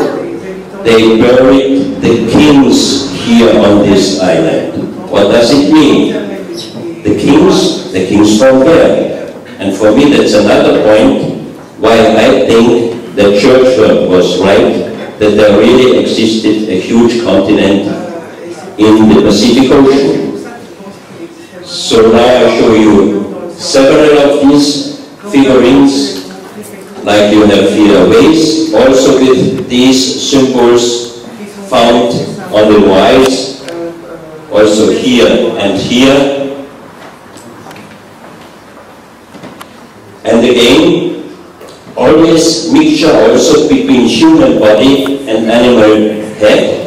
they buried the kings here on this island. What does it mean? The kings from where? And for me that's another point why I think that Churchill was right, that there really existed a huge continent in the Pacific Ocean. So now I show you several of these figurines, like you have here a vase, also with these symbols found on the Moais, also here and here. And again, always mixture also between human body and animal head.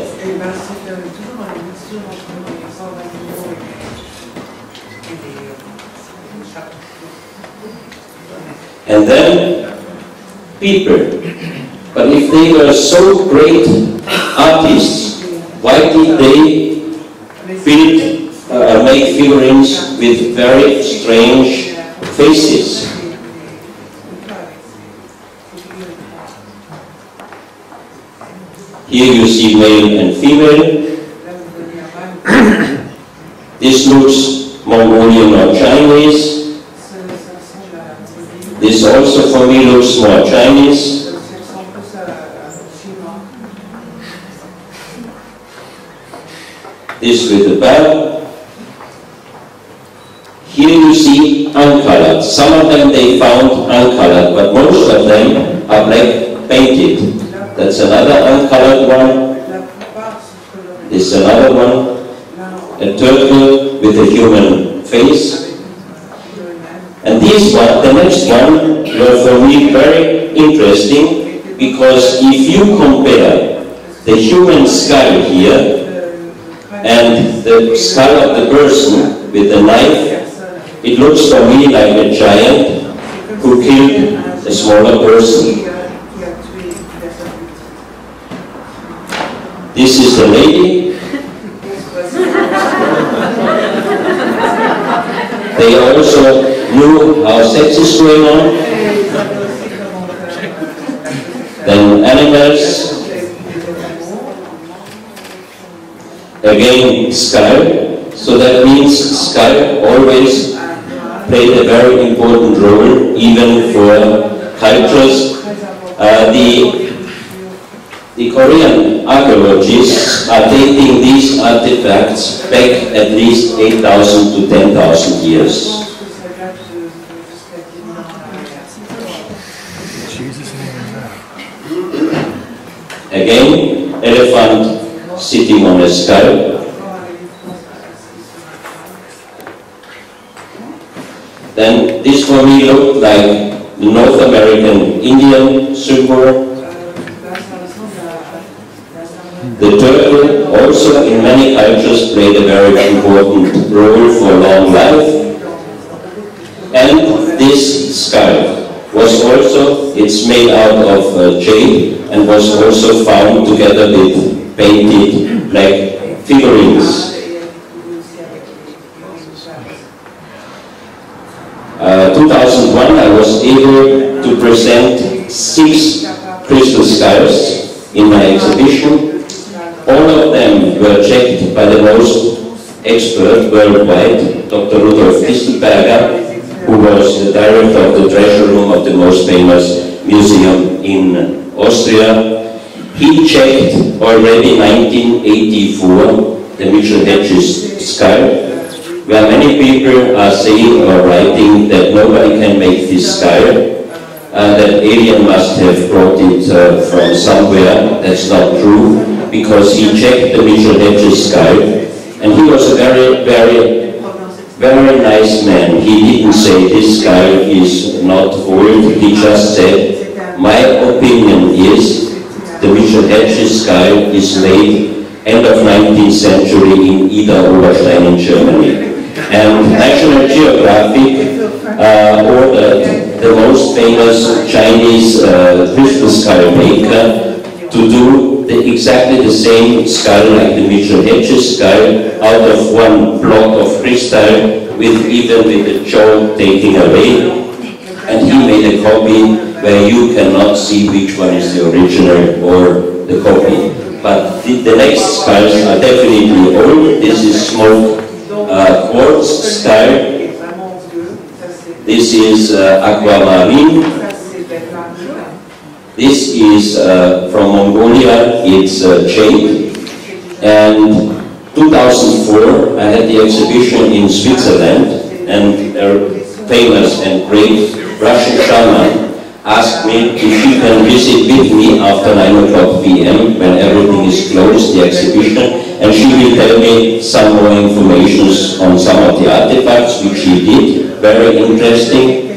And then people. But if they were so great artists, why did they make figurines with very strange faces? Here you see male and female. This looks Mongolian or Chinese. This also for me looks more Chinese. This with the bell. Here you see uncolored. Some of them they found uncolored, but most of them are black painted. That's another uncolored one. This is another one. A turtle with a human face. And this one, the next one, were for me very interesting, because if you compare the human skull here and the skull of the person with the knife, it looks for me like a giant who killed a smaller person. This is the lady. They also knew how sex is going on. Then animals. Again, skull. So that means skull always played a very important role even for cultures. The Korean archaeologists are dating these artifacts back at least 8,000 to 10,000 years. Again, elephant sitting on a skull. Then this for me looked like the North American Indian symbol. The turtle also in many cultures played a very important role for long life. And this skull was also, it's made out of jade and was also found together with painted black figurines. 2001 I was able to present 6 crystal skulls in my exhibition. All of them were checked by the most expert worldwide, Dr. Rudolf Distelberger, who was the director of the treasure room of the most famous museum in Austria. He checked already 1984 the Mitchell Hedges skull, where many people are saying or writing that nobody can make this skull, that alien must have brought it from somewhere. That's not true, because he checked the Mitchell Hedges skull, and he was a very nice man. He didn't say this skull is not old, he just said, my opinion is the Mitchell Hedges skull is made end of 19th century in Ida Oberstein in Germany. And National Geographic ordered the most famous Chinese crystal skull maker to do exactly the same skull like the Mitchell Hedges skull out of one block of crystal, even with the jaw taken away. And he made a copy where you cannot see which one is the original or the copy. But the next skulls are definitely old. This is smoked quartz skull. This is aquamarine. This is from Mongolia, it's jade. And 2004 I had the exhibition in Switzerland, and a famous and great Russian shaman asked me if she can visit with me after 9:00 p.m. when everything is closed, the exhibition, and she will tell me some more information on some of the artifacts, which she did, very interesting.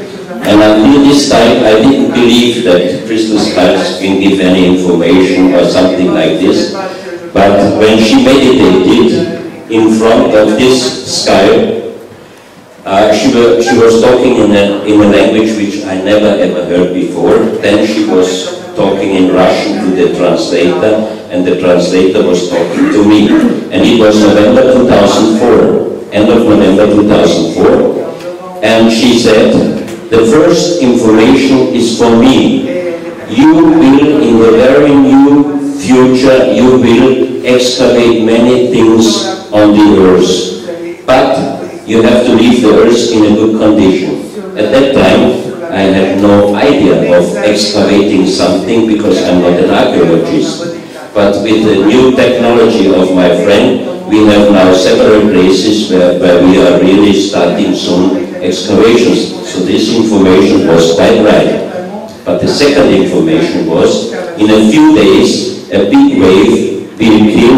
And until this time I didn't believe that crystal skulls can give any information or something like this. But when she meditated in front of this skull, she was talking in a language which I never ever heard before. Then she was talking in Russian to the translator, and the translator was talking to me. And it was November 2004, end of November 2004. And she said, the first information is for me. You will, in the very new future, you will excavate many things on the earth. But you have to leave the earth in a good condition. At that time, I had no idea of excavating something because I'm not an archaeologist. But with the new technology of my friend, we have now several places where we are really starting soon excavations. So this information was quite right. But the second information was, in a few days, a big wave will kill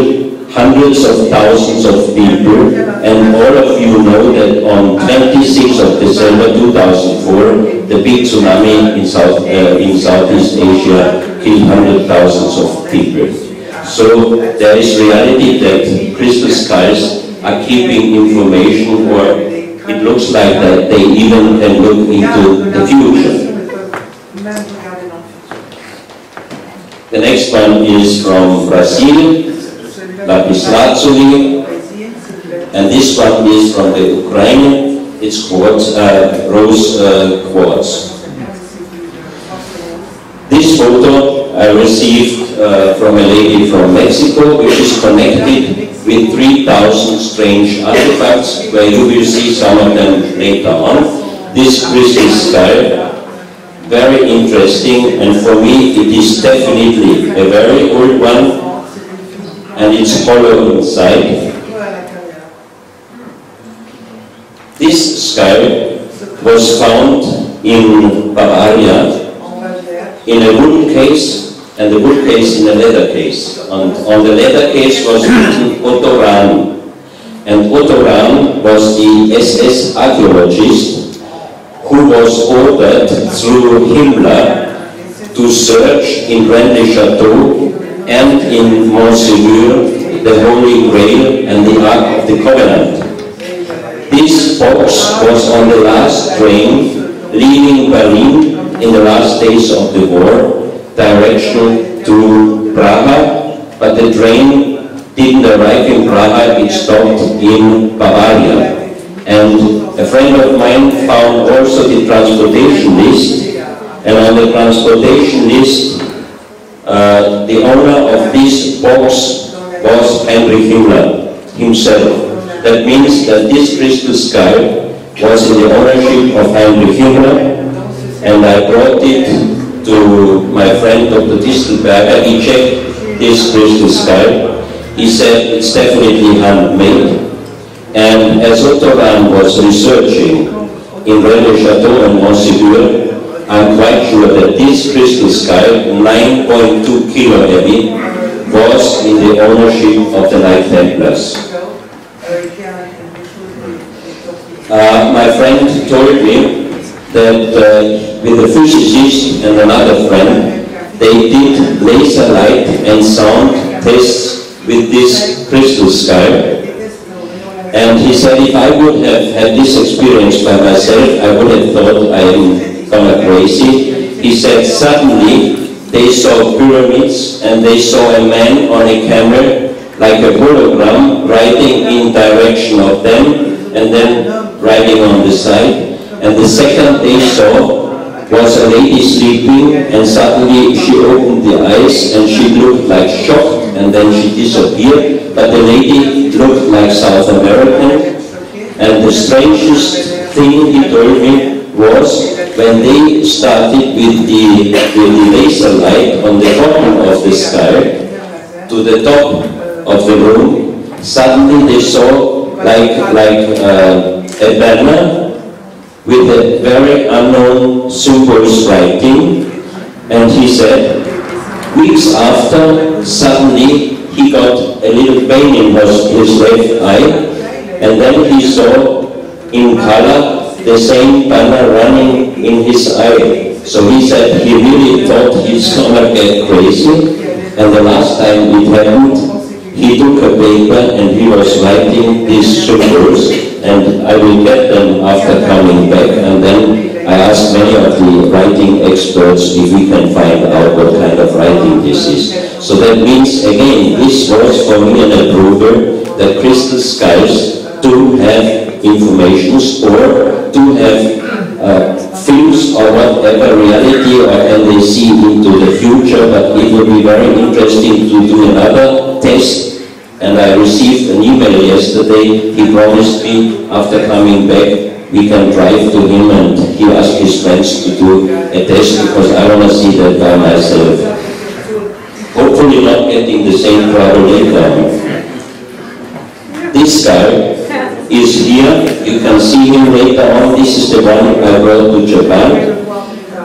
hundreds of thousands of people, and all of you know that on 26th of December 2004, the big tsunami in Southeast Asia killed hundreds of thousands of people. So there is reality that crystal skulls are keeping information, or it looks like that they even can look into the future. The next one is from Brazil, lapis lazuli, and this one is from the Ukraine. It's quartz, rose quartz. This photo I received from a lady from Mexico, which is connected with 3,000 strange artifacts, where you will see some of them later on. this crystal sky. Very interesting, and for me it is definitely a very old one, and it's hollow inside. This sky was found in Bavaria in a wooden case, and the wood case in a leather case. And on the leather case was written Otto Rahn. And Otto Rahn was the SS archaeologist who was ordered through Himmler to search in Rennes-le-Château and in Mont-Semur the Holy Grail and the Ark of the Covenant. This box was on the last train leaving Berlin in the last days of the war, direction to Prague, but the train didn't arrive in Prague, it stopped in Bavaria. And a friend of mine found also the transportation list, and on the transportation list, the owner of this box was Heinrich Himmler himself. That means that this crystal sky was in the ownership of Heinrich Himmler, and I brought it to my friend Dr. Distelberger. He checked this crystal sky. He said it's definitely handmade. And as Otto Rahn was researching in Rennes-le-Château and Mont-Semur, I'm quite sure that this crystal sky, 9.2 kilo heavy, was in the ownership of the Knight Templars. My friend told me that with a physicist and another friend, they did laser light and sound tests with this crystal sky. And he said, if I would have had this experience by myself, I would have thought I am kind of crazy. He said, suddenly they saw pyramids and they saw a man on a camel, like a hologram, riding in direction of them and then riding on the side. And the second they saw was a lady sleeping, and suddenly she opened the eyes and she looked like shocked, and then she disappeared. But the lady looked like South American. And the strangest thing he told me was when they started with the laser light on the bottom of the sky to the top of the room, suddenly they saw like a banner with a very unknown symbols writing. And he said, weeks after, suddenly he got a little pain in his left eye, and then he saw in color the same banner running in his eye. So he said he really thought he's gonna get crazy, and the last time it happened, he took a paper and he was writing these symbols, and I will get them after coming back, and then I asked many of the writing experts if we can find out what kind of writing this is. So that means, again, this was for me an approval that crystal skies do have informations or do have films or whatever reality, or can they see into the future. But it will be very interesting to do another test. And I received an email yesterday. He promised me after coming back we can drive to him, and he asked his friends to do a test because I want to see that by myself. Hopefully not getting the same trouble later. This guy is here. You can see him later on. This is the one I brought to Japan.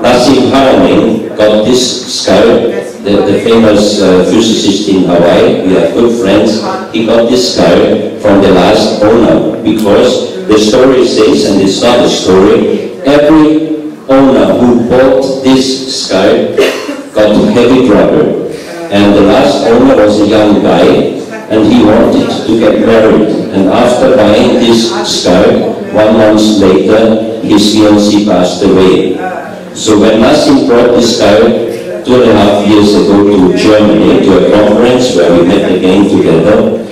Nassim Haramein got this sky. The famous physicist in Hawaii, we are good friends. He got this sky from the last owner, because the story says, and it's not a story, every owner who bought this sky got heavy trouble. And the last owner was a young guy, and he wanted to get married. And after buying this sky, 1 month later, his fiancée passed away. So when Nassim brought this sky 2.5 years ago to Germany, to a conference where we met again together,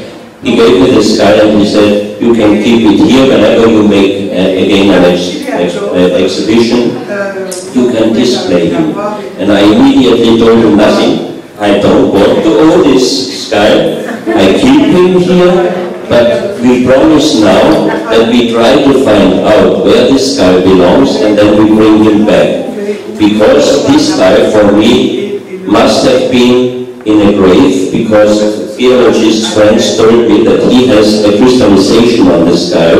he gave me the sky and he said, you can keep it here. Whenever you make again an exhibition, you can display him. And I immediately told him, nothing. I don't want to own this sky. I keep him here. But we promise now that we try to find out where this guy belongs and then we bring him back. Because this guy, for me, must have been in a grave, because geologist friends told me that he has a crystallization on the sky,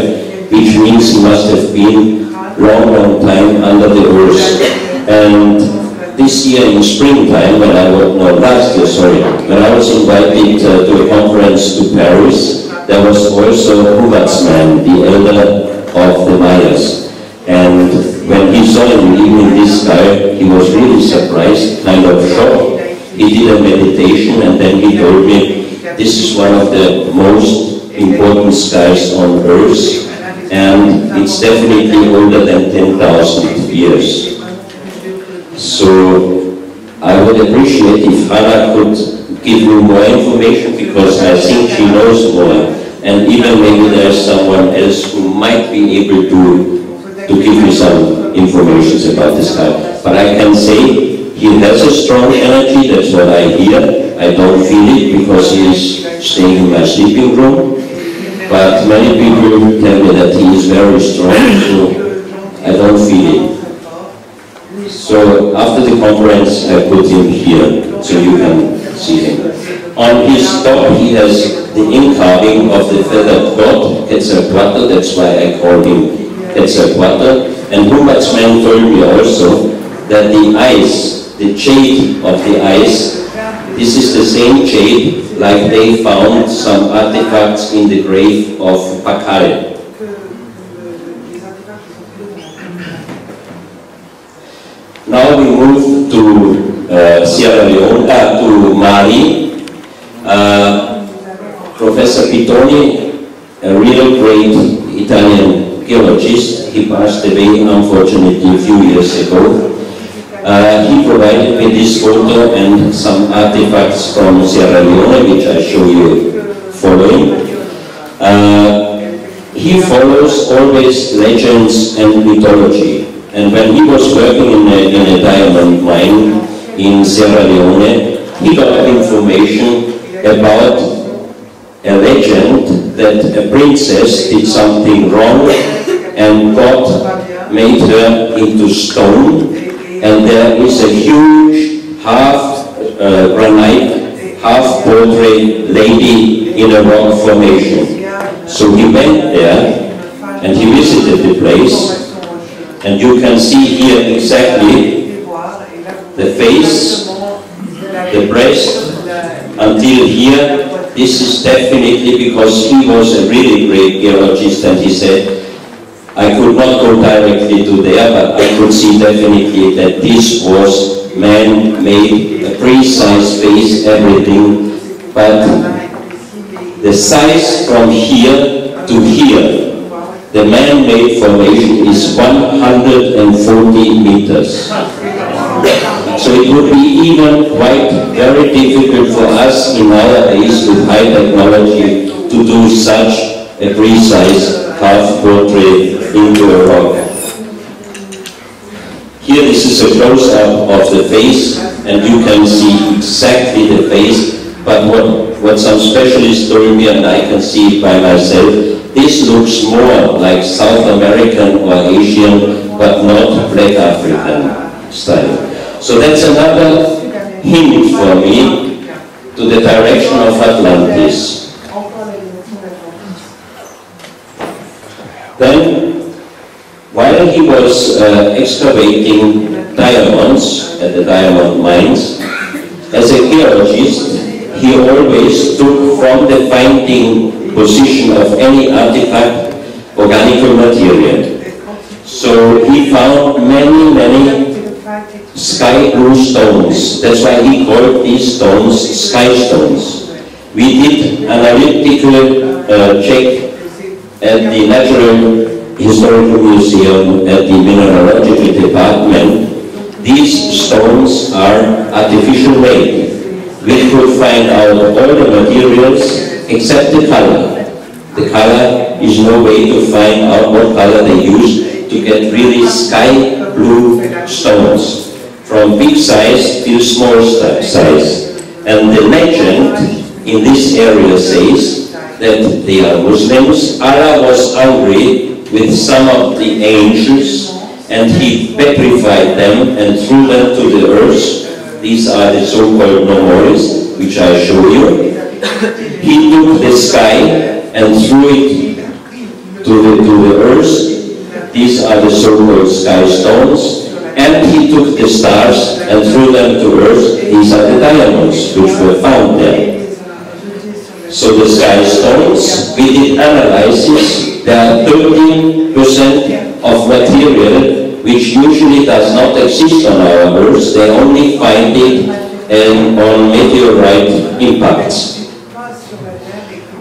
which means he must have been long time under the earth. And this year in springtime, when I was, no, last year, sorry, when I was invited to a conference to Paris, there was also Humatzman, the elder of the Mayas. And when he saw him leaving this guy, he was really surprised, kind of shocked. He did a meditation and then he told me, this is one of the most important skies on Earth, and it's definitely older than 10,000 years. So I would appreciate if Hannah could give you more information, because I think she knows more, and even maybe there's someone else who might be able to give you some information about this guy. But I can say he has a strong energy, that's what I hear. I don't feel it because he is staying in my sleeping room. But many people tell me that he is very strong, so I don't feel it. So after the conference, I put him here, so you can see him. On his top, he has the incarving of the feathered god, Quetzalcoatl, that's why I call him Quetzalcoatl. And Humatzman told me also that the ice, the shade of the ice, this is the same shade like they found some artifacts in the grave of Pakal. Now we move to Sierra Leone, to Mali. Professor Pitoni, a real great Italian geologist, he passed away unfortunately a few years ago. He provided me this photo and some artifacts from Sierra Leone, which I show you following. He follows always legends and mythology. And when he was working in a diamond mine in Sierra Leone, he got information about a legend that a princess did something wrong and God made her into stone, and there is a huge half granite, half portrait lady in a rock formation. So he went there and he visited the place, and you can see here exactly the face, the breast, until here. This is definitely because he was a really great geologist, and he said, I could not go directly to there, but I could see definitely that this was man-made, a precise face, everything, but the size from here to here, the man-made formation is 140 meters. So it would be even quite very difficult for us in our days with high technology to do such a precise half-portrait into a rock. Here this is a close-up of the face, and you can see exactly the face, but what some specialists told me, and I can see it by myself, this looks more like South American or Asian, but not Black African style. So that's another hint for me to the direction of Atlantis. Then, while he was excavating diamonds at the diamond mines, as a geologist, he always took from the finding position of any artifact organic material. So he found many sky blue stones. That's why he called these stones sky stones. We did analytical check at the Natural Historical Museum at the Mineralogical Department. These stones are artificial made. We could find out all the materials except the color. The color is no way to find out what color they use to get really sky blue stones, from big size till small size. And the legend in this area says that they are Muslims. Allah was angry with some of the angels, and he petrified them and threw them to the earth. These are the so-called nomoris, which I show you. He took the sky and threw it to the earth. These are the so-called sky stones. And he took the stars and threw them to earth. These are the diamonds which were found there. So the sky stones, we did analysis. There are 13% of material which usually does not exist on our Earth. They only find it on meteorite impacts.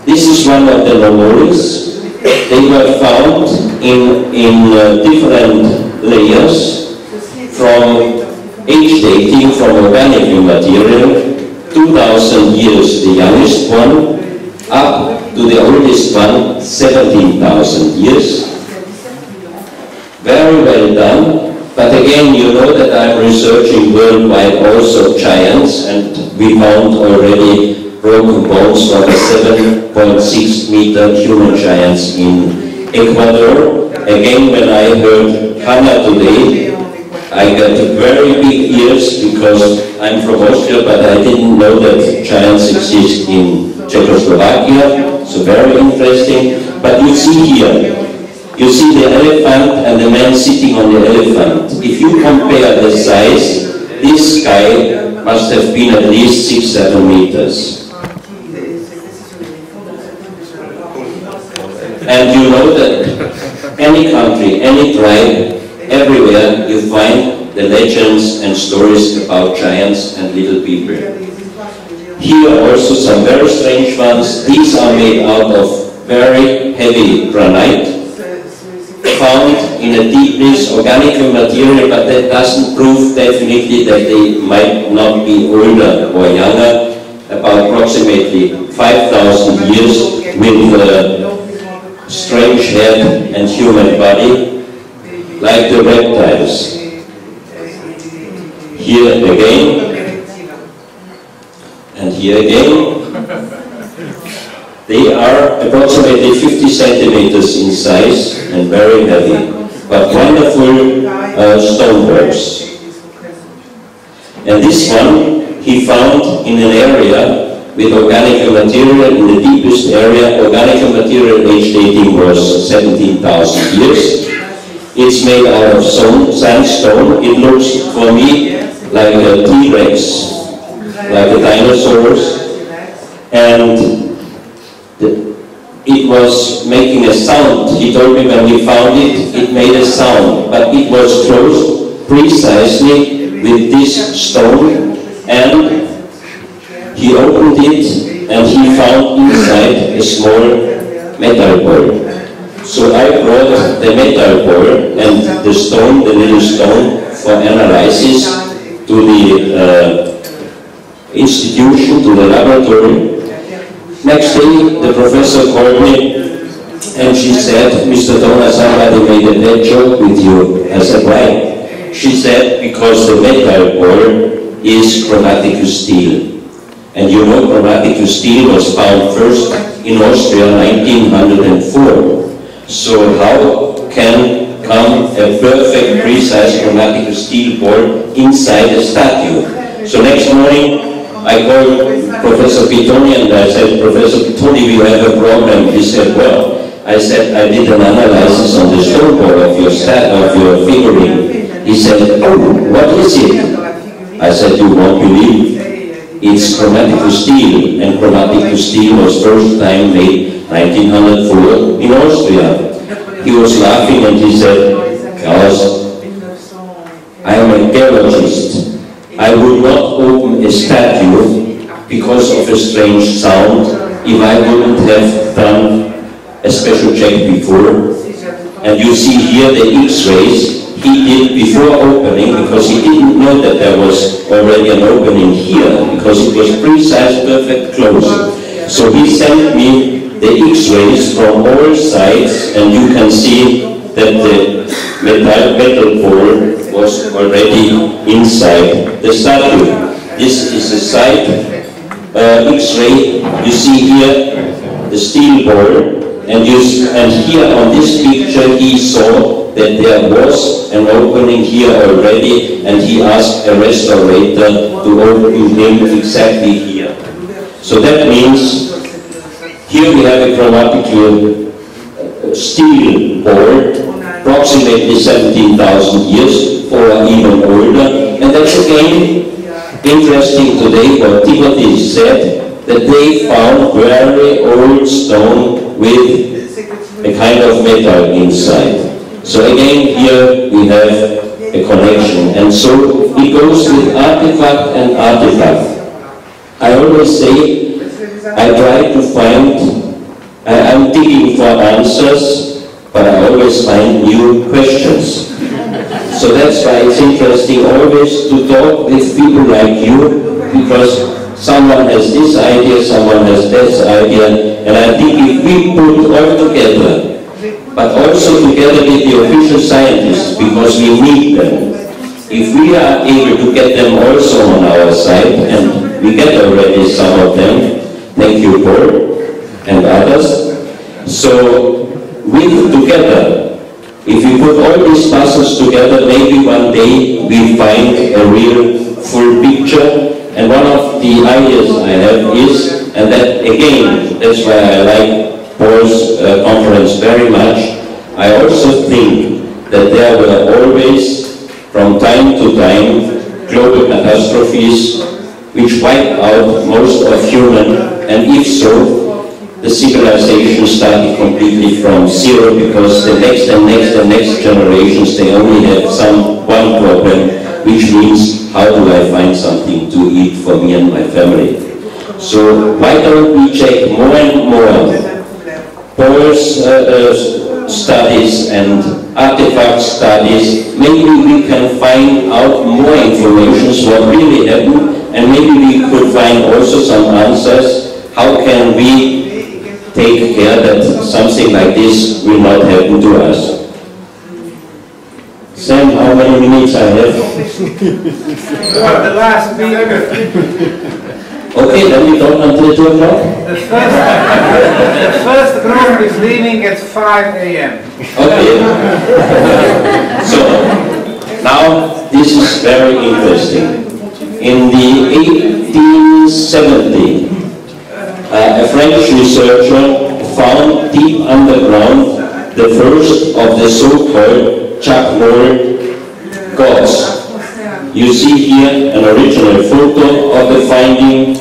This is one of the nomoris. They were found in different layers, from age dating from organic material, 2,000 years the youngest one, up to the oldest one, 17,000 years. Very well done, but again, you know that I'm researching worldwide also giants, and we found already broken bones from 7.6 meter human giants in Ecuador. Again, when I heard Hannah today, I got very big ears because I'm from Austria, but I didn't know that giants exist in Czechoslovakia, so very interesting. But you see here, you see the elephant and the man sitting on the elephant. If you compare the size, this guy must have been at least 6-7 meters. And you know that any country, any tribe, everywhere you find the legends and stories about giants and little people. Here also some very strange ones. These are made out of very heavy granite, found in a deepness, organic material, but that doesn't prove definitely that they might not be older or younger, about approximately 5,000 years with a strange head and human body, like the reptiles. Here again, and here again. They are approximately 50 centimeters in size and very heavy, but wonderful stoneworks. And this one he found in an area with organic material, in the deepest area. Organic material age dating was 17,000 years. It's made out of sandstone. It looks for me like a T-Rex, like a dinosaurs, and it was making a sound. He told me when he found it, it made a sound, but it was closed precisely with this stone, and he opened it and he found inside a small metal ball. So I brought the metal ball and the stone, the little stone, for analysis to the institution, to the laboratory. Next day, the professor called me and she said, Mr. Dona, somebody made a bad joke with you. I said, why? She said, because the metal ball is chromatic steel. And you know, chromatic steel was found first in Austria in 1904. So how can come a perfect, precise chromatic steel ball inside a statue? So next morning, I called Professor Pittoni and I said, Professor Pittoni, we have a problem. He said, well, I said, I did an analysis on the stone ball of your figurine. He said, oh, what is it? I said, you won't believe. It's chromatic steel, and chromatic steel was first time made 1904 in Austria. He was laughing and he said, Klaus, I am a geologist. I would not open a statue because of a strange sound if I wouldn't have done a special check before. And you see here the X-rays he did before opening, because he didn't know that there was already an opening here, because it was precise, perfect close. So he sent me the X-rays from all sides, and you can see that the metal ball was already inside the statue. This is the side X-ray. You see here the steel ball, and here on this picture he saw that there was an opening here already, and he asked a restaurator to open him exactly here. So that means here we have a chromatical steel ball, approximately 17,000 years or even older, and that's again interesting today what Timothy said, that they found very old stone with a kind of metal inside. So again here we have a connection, and so it goes with artifact and artifact. I always say I try to find, I'm digging for answers, but I always find new questions. So that's why it's interesting always to talk with people like you, because someone has this idea, someone has this idea, and I think if we put all together, but also together with the official scientists, because we need them, if we are able to get them also on our side, and we get already some of them, thank you Paul and others, so with together, if we put all these puzzles together, maybe one day we find a real full picture. And one of the ideas I have is, and that again, that's why I like Paul's conference very much, I also think that there were always, from time to time, global catastrophes which wipe out most of human, and if so, the civilization started completely from zero, because the next and next and next generations, they only have one problem, which means, how do I find something to eat for me and my family? So why don't we check more and more Paul's studies and artifact studies? Maybe we can find out more information what really happened, and maybe we could find also some answers. How can we take care that something like this will not happen to us? Sam, how many minutes I have? The last meeting. Okay, then we talk until 2 o'clock? The first group is leaving at 5 a.m. Okay. So, now this is very interesting. In the 1870, a French researcher found deep underground the first of the so-called charcoal gods. You see here an original photo of the finding,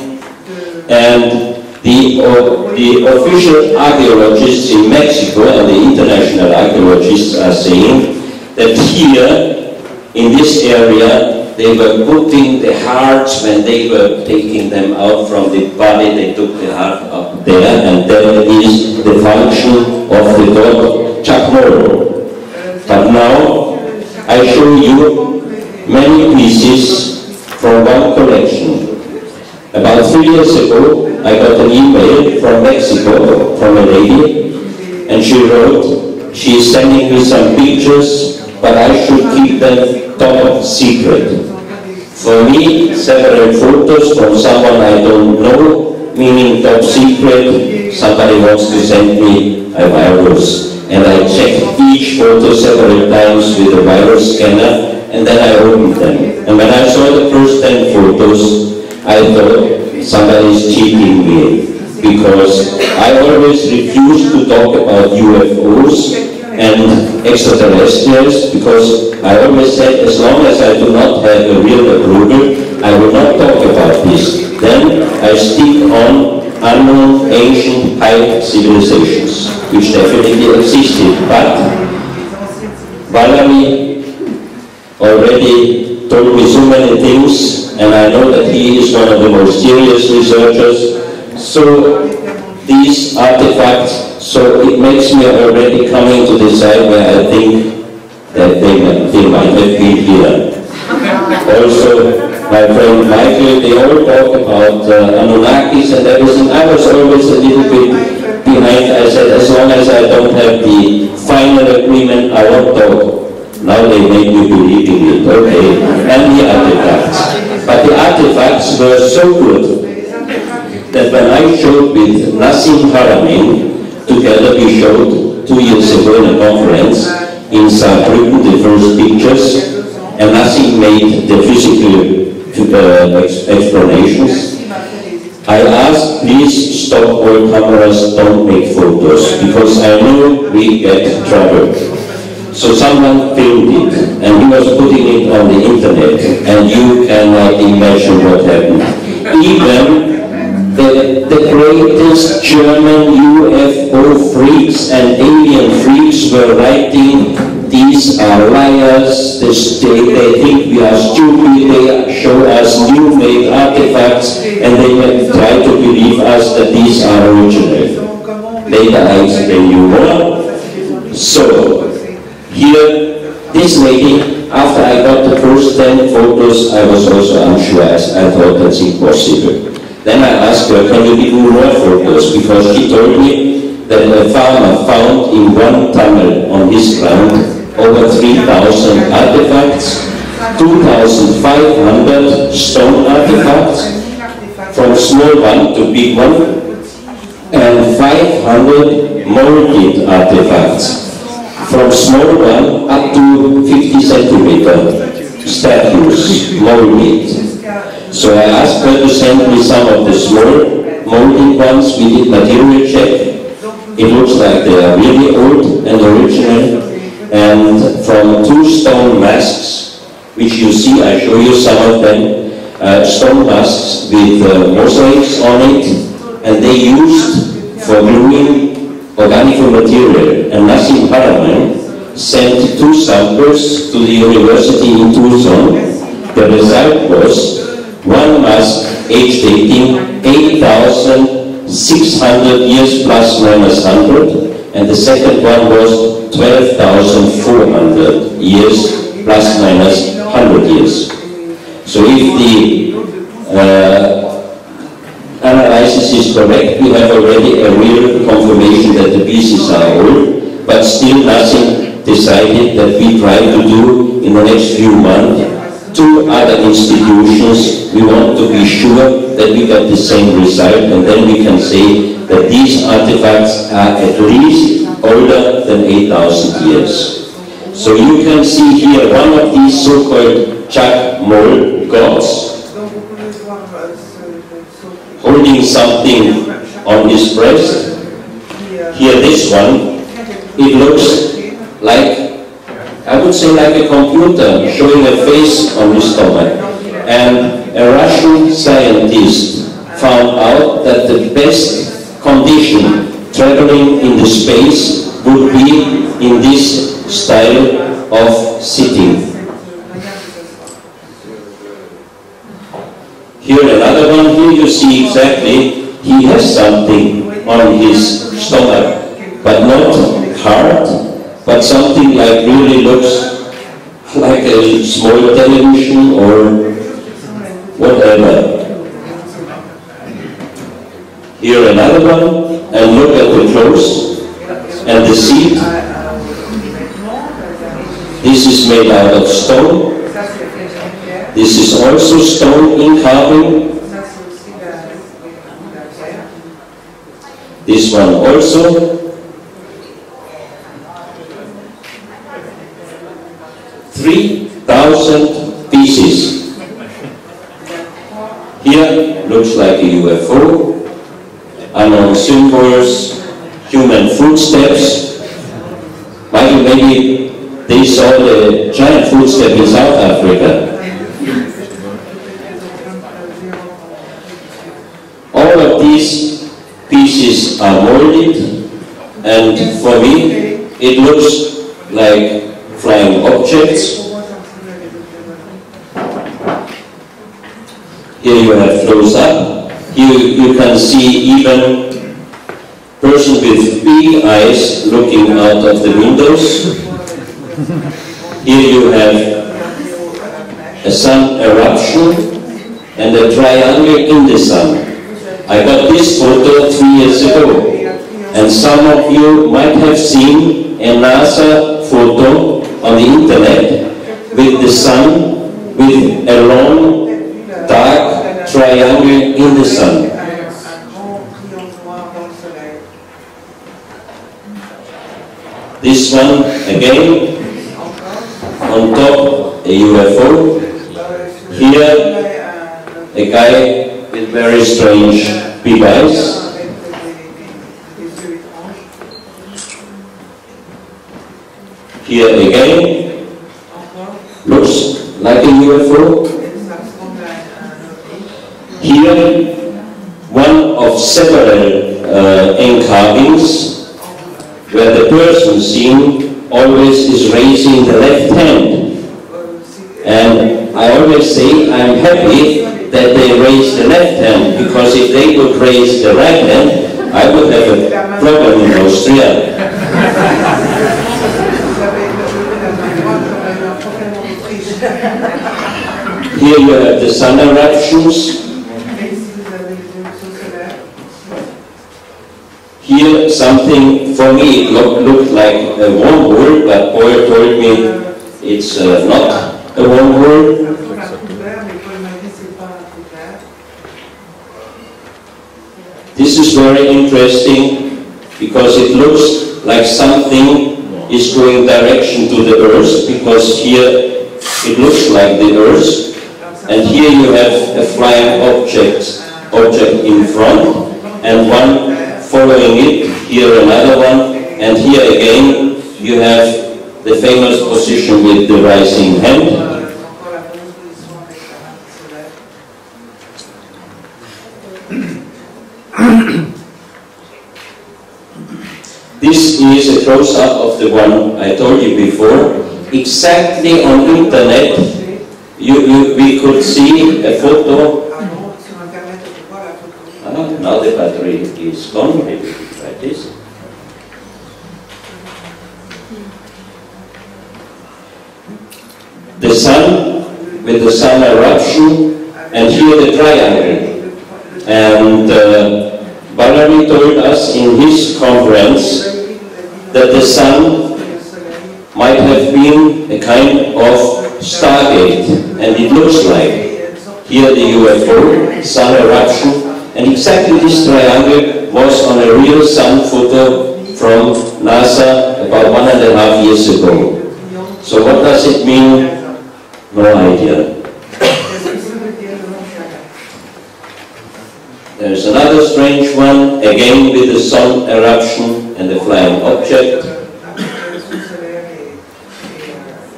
and the official archaeologists in Mexico and the international archaeologists are saying that here in this area they were putting the hearts when they were taking them out from the body. They took the heart up there, and there is the function of the god Chacmol. But now I show you many pieces from one collection. About 3 years ago, I got an email from Mexico from a lady, and she wrote, she is sending me some pictures, but I should keep them top secret. For me, several photos from someone I don't know, meaning top secret, somebody wants to send me a virus. And I checked each photo several times with a virus scanner, and then I opened them. And when I saw the first 10 photos, I thought somebody is cheating me, because I always refuse to talk about UFOs and extraterrestrials, because I always said, as long as I do not have a real approval, I will not talk about this. Then I stick on unknown, ancient, high civilizations, which definitely existed. But Valery already told me so many things, and I know that he is one of the most serious researchers. So these artifacts, so it makes me already coming to the side where I think that they might have been here. Also, my friend Michael, they all talk about Anunnakis and everything. I was always a little bit behind. I said, as long as I don't have the final agreement, I won't talk. Now they make me believe in it, okay. And the artifacts. But the artifacts were so good that when I showed with Nassim Haramein, together we showed 2 years ago in a conference in Saarbrücken the first pictures, and Nassim made the physical explanations. I asked, please stop all cameras, don't make photos, because I knew we get trouble. So someone filmed it, and he was putting it on the internet, and you cannot imagine what happened. Even the greatest German UFO freaks and alien freaks were writing, these are liars, they think we are stupid, they show us new-made artifacts, and they try to believe us that these are original. Later I explain you more. So, here, this lady, after I got the first 10 photos, I was also unsure, as I thought that's impossible. Then I asked her, can you give me more photos? Because she told me that a farmer found in one tunnel on his ground over 3,000 artifacts, 2,500 stone artifacts, from small one to big one, and 500 molded artifacts, from small one up to 50 centimeter statues, molded. So I asked her to send me some of the small molded ones. We did material check. It looks like they are really old and original. And from 2 stone masks, which you see, I show you some of them, stone masks with mosaics on it, and they used for gluing organic material. And Nassim Haramein sent 2 samples to the university in Tucson. The result was one mask age dating 8,600 years plus minus 100, and the second one was 12,400 years plus minus 100 years. So if the analysis is correct, we have already a real confirmation that the pieces are old, but still Nassim decided that we try to do in the next few months 2 other institutions. We want to be sure that we got the same result, and then we can say that these artifacts are at least older than 8,000 years. So you can see here one of these so-called Jock mold gods holding something on his breast. Here this one, it looks like, I would say like a computer showing a face on his stomach. And a Russian scientist found out that the best condition traveling in the space would be in this style of sitting. Here another one, here you see exactly, he has something on his stomach, but not hard, but something like really looks like a small television or whatever. Here another one, and look at the clothes and the seat. This is made out of stone. This is also stone in carving. This one also. 3,000 pieces. Here looks like a UFO. Unknown symbols, human footsteps. Maybe they saw the giant footstep in South Africa. All of these pieces are molded, and for me it looks like flying objects. Here you have close up. Here you can see even person with big eyes looking out of the windows. Here you have a sun eruption and a triangle in the sun. I got this photo 3 years ago, and some of you might have seen a NASA photo on the internet with the sun with a long dark triangle in the sun. This one again, on top a UFO. Here a guy with very strange big eyes. Here again, looks like a UFO. Here, one of several engravings where the person seen always is raising the left hand. And I always say I'm happy that they raise the left hand, because if they would raise the right hand, I would have a problem in Austria. Here you have the sun eruptions. Here something, for me, looked like a wormhole, but Boyle told me it's not a wormhole. This is very interesting because it looks like something is going direction to the Earth, because here it looks like the Earth, and here you have a flying object in front, and one following it, here another one, and here again you have the famous position with the rising hand. This is a close-up of the one I told you before. Exactly on internet, we could see a photo. Now the battery is gone. Maybe we try this. The sun with the sun eruption, and here the triangle. And Valery told us in his conference that the sun might have been a kind of stargate, and it looks like here the UFO, sun eruption, and exactly this triangle was on a real sun photo from NASA about 1.5 years ago. So what does it mean? No idea. There's another strange one, again with the sun eruption and the flying object.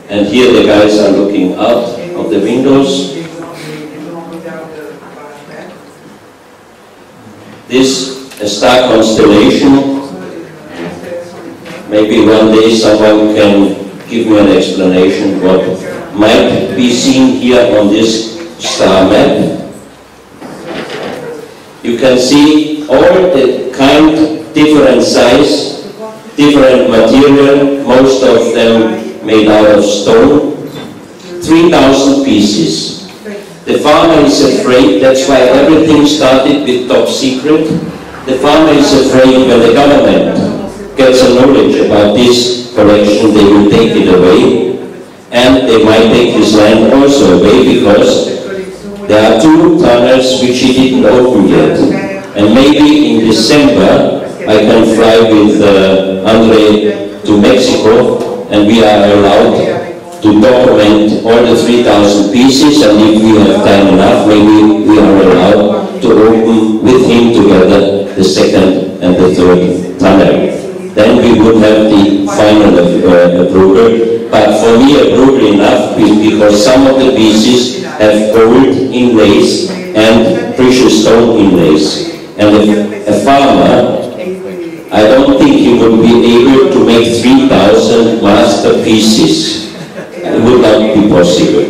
And here the guys are looking out of the windows. This, a star constellation. Maybe one day someone can give me an explanation what might be seen here on this star map. You can see all the kind, different size, different material, most of them made out of stone, 3,000 pieces. The farmer is afraid, that's why everything started with top secret. The farmer is afraid when the government gets a knowledge about this collection, they will take it away, and they might take his land also away, because there are 2 tunnels which he didn't open yet. And maybe in December I can fly with Andre to Mexico, and we are allowed to document all the 3,000 pieces, and if we have time enough, maybe we are allowed to open with him together the 2nd and the 3rd tunnel. Then we would have the final approval. But for me, approval enough, because some of the pieces have gold inlays and precious stone inlays. And a farmer, I don't think he would be able to make 3,000 masterpieces. It would not be possible.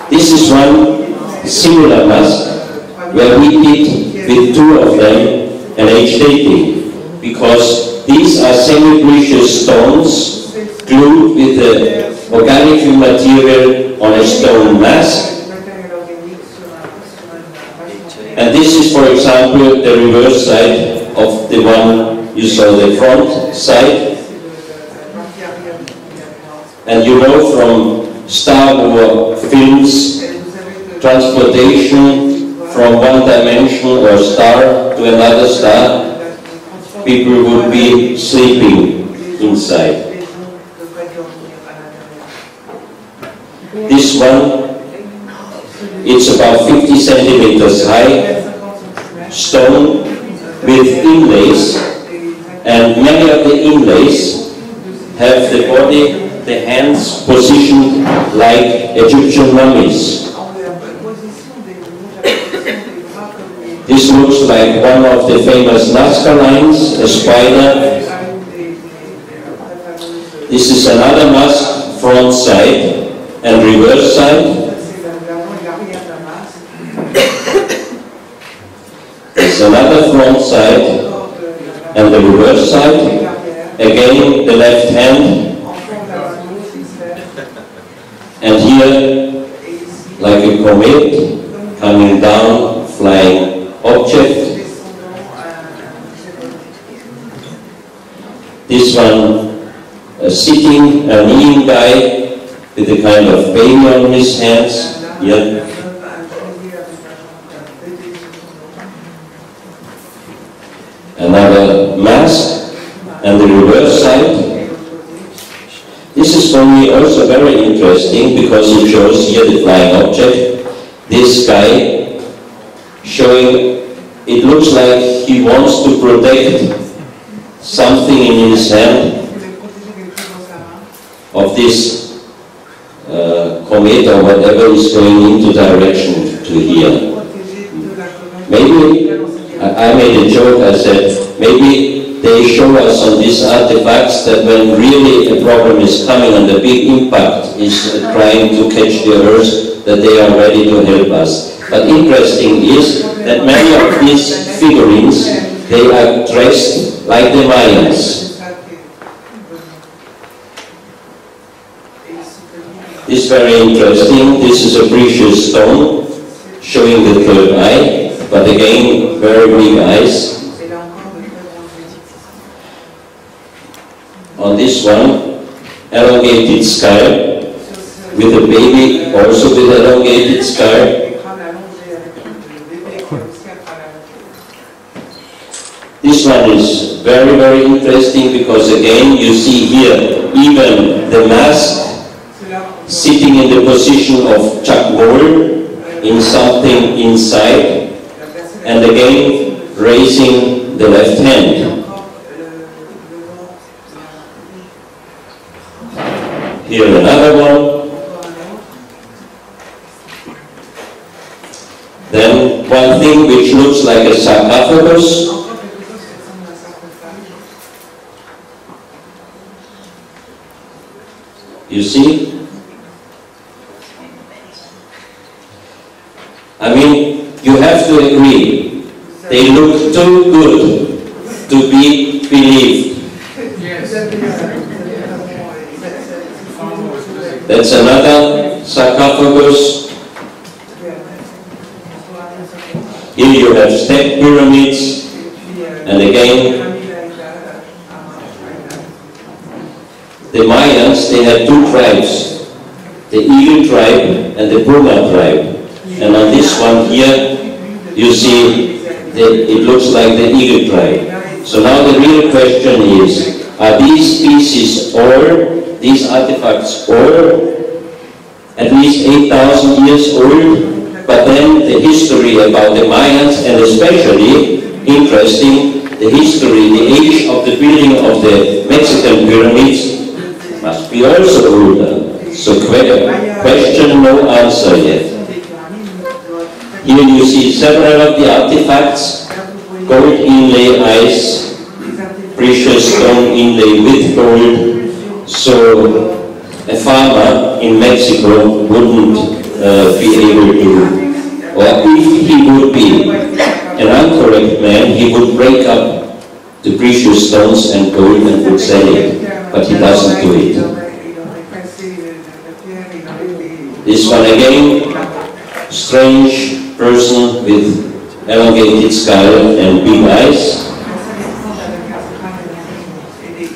This is one similar mask where we did with 2 of them an age dating, because these are semi-precious stones glued with the organic material on a stone mask. And this is, for example, the reverse side of the one you saw, the front side. And you know from Star Wars films, transportation from one dimension or star to another star people would be sleeping inside. This one, it's about 50 centimeters high, stone with inlays, and many of the inlays have the body, the hands positioned like Egyptian mummies. This looks like one of the famous Nazca lines, a spider. This is another mask, front side and reverse side. There's another front side and the reverse side. Again, the left hand. And here, like a comet, coming down, flying object. This one, a sitting, a kneeling guy with a kind of baby on his hands. Here. Another mask, and the reverse side. This is for me also very interesting because it shows here the flying object. This guy showing, it looks like he wants to protect something in his hand of this comet or whatever is going into direction to here. Maybe, I made a joke, I said, maybe they show us on these artifacts that when really a problem is coming and a big impact is trying to catch the Earth, that they are ready to help us. But interesting is that many of these figurines, they are dressed like the Mayans. This is very interesting. This is a precious stone showing the third eye, but again, very big eyes. On this one, elongated skull, with a baby also with elongated skull. This one is very, very interesting because again you see here even the mask sitting in the position of Chuck Moll in something inside, and again raising the left hand. Here another one. Then one thing which looks like a sarcophagus. You see? I mean, you have to agree, they look too good to be believed. That's another sarcophagus. Here you have step pyramids, and again, the Mayans, they had two tribes, the Eagle tribe and the Puma tribe. And on this one here, you see, it looks like the Eagle tribe. So now the real question is, are these species or these artifacts or at least 8,000 years old? But then the history about the Mayans, and especially interesting, the history, the age of the building of the Mexican pyramids must be also older. So question, no answer yet. Here you see several of the artifacts, gold inlay eyes, precious stone inlay with gold. So a farmer in Mexico wouldn't be able to, or if he would be an incorrect man, he would break up the precious stones and gold and would sell it, but he doesn't do it. This one again, strange person with elongated skull and big eyes.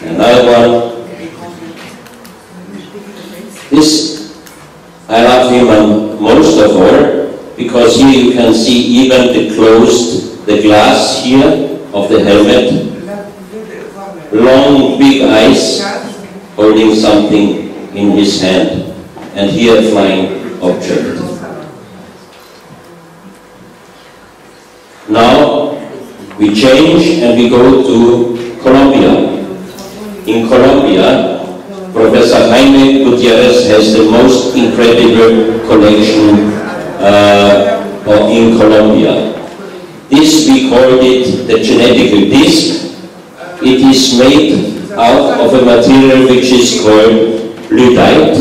Another one. This, I love him most of all, because here you can see even the glass here of the helmet. long, big eyes, holding something in his hand, and here a flying object. Now we change and we go to Colombia. In Colombia, Professor Jaime Gutierrez has the most incredible collection in Colombia. This, we called it the genetical disc. It is made out of a material which is called lydite,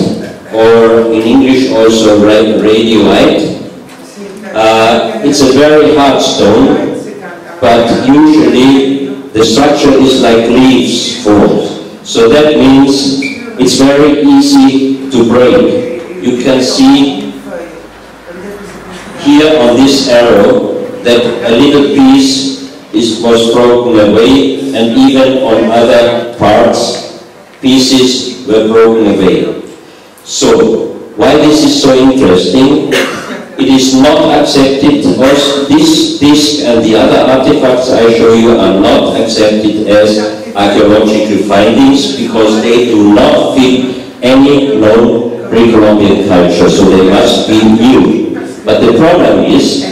or in English also radioite. It's a very hard stone, but usually the structure is like leaves formed. So that means it's very easy to break. You can see here on this arrow that a little piece was broken away, and even on other parts, pieces were broken away. So, why this is so interesting? It is not accepted, because this disc and the other artifacts I show you are not accepted as archaeological findings, because they do not fit any known pre-Columbian culture, so they must be new. But the problem is,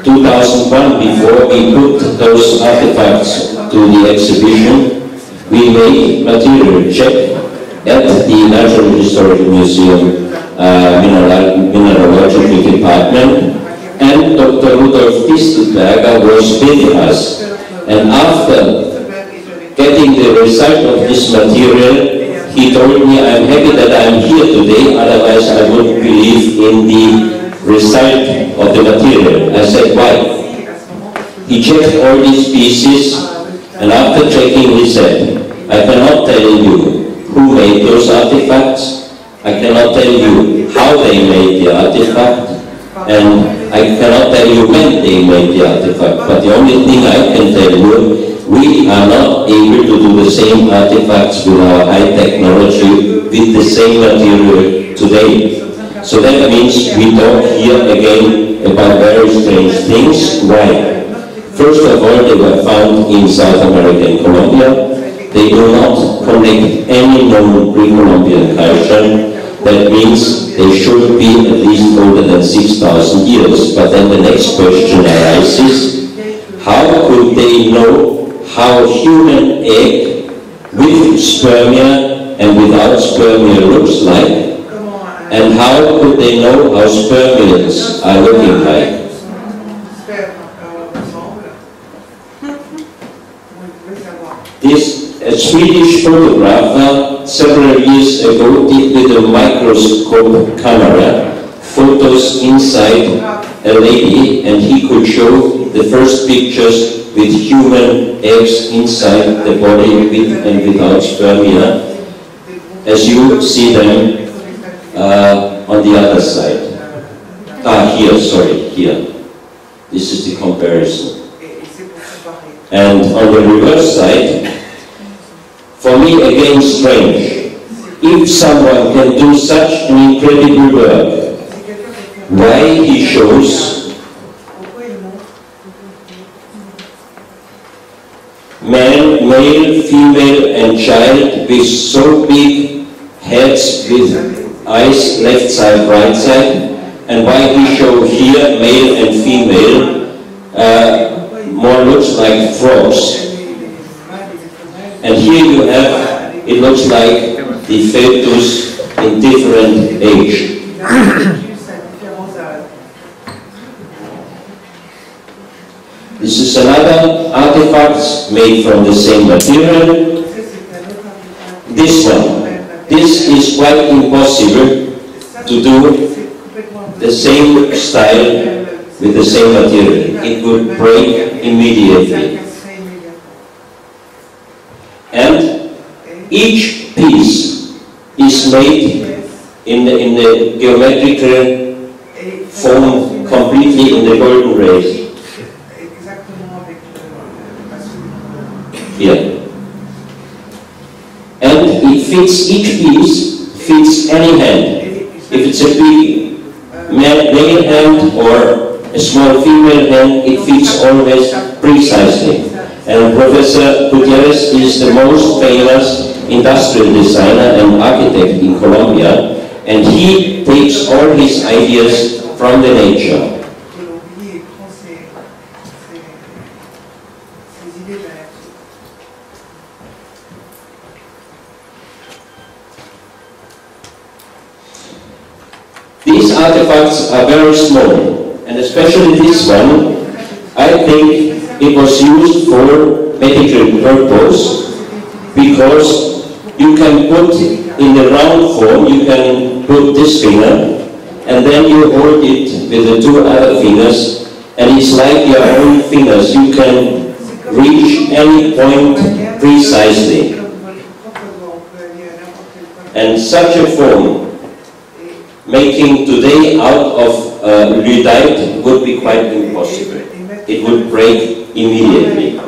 2001, before we put those artifacts to the exhibition, we made material check at the Natural Historical Museum Mineralogical Department, and Dr. Rudolf Distelberger was with us. And after getting the result of this material, he told me, "I'm happy that I'm here today, otherwise I wouldn't believe in the result of the material." I said, "Why?" He checked all these pieces, and after checking he said, "I cannot tell you who made those artifacts, I cannot tell you how they made the artifact, and I cannot tell you when they made the artifact, but the only thing I can tell you, we are not able to do the same artifacts with our high technology, with the same material today." So that means we talk here again about very strange things. Why? First of all, they were found in South America and Colombia. They do not connect any known pre-Columbian culture. That means they should be at least older than 6,000 years. But then the next question arises, how could they know how human egg with spermia and without spermia looks like? And how could they know how spermians are looking like? A Swedish photographer several years ago did with a microscope camera photos inside a lady, and he could show the first pictures with human eggs inside the body with and without spermia, as you see them on the other side. Here, sorry, here. This is the comparison. And on the reverse side, for me again strange, if someone can do such an incredible work, why he shows man, male, female and child with so big heads with eyes left side, right side, and why he show here male and female more looks like frogs. And here you have, it looks like the fetus in different age. This is another artifact made from the same material. This one. This is quite impossible to do the same style with the same material. It would break immediately. And each piece is made in the geometrical form completely in the golden rays. Here. And it fits, each piece fits any hand. If it's a big male hand or a small female hand, it fits always precisely. And Professor Gutierrez is the most famous industrial designer and architect in Colombia, and he takes all his ideas from the nature. These artifacts are very small, and especially this one, I think it was used for medical purpose, because you can put in the round form, you can put this finger, and then you hold it with the two other fingers, and it's like your own fingers. You can reach any point precisely. And such a form, making today out of lyddite, would be quite impossible. It would break immediately.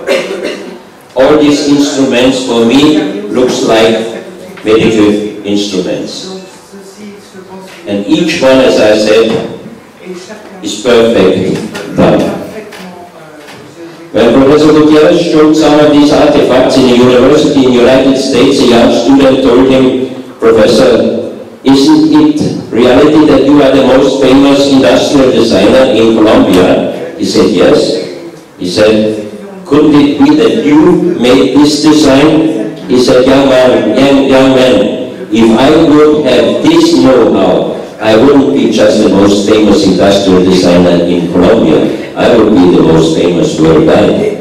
All these instruments for me looks like medical instruments. And each one, as I said, is perfect done. When Professor Gutierrez showed some of these artifacts in a university in the United States, a young student told him, "Professor, isn't it reality that you are the most famous industrial designer in Colombia?" He said, "Yes." He said, "Couldn't it be that you made this design?" He said, young man, if I would have this know-how, I wouldn't be just the most famous industrial designer in Colombia. I would be the most famous worldwide."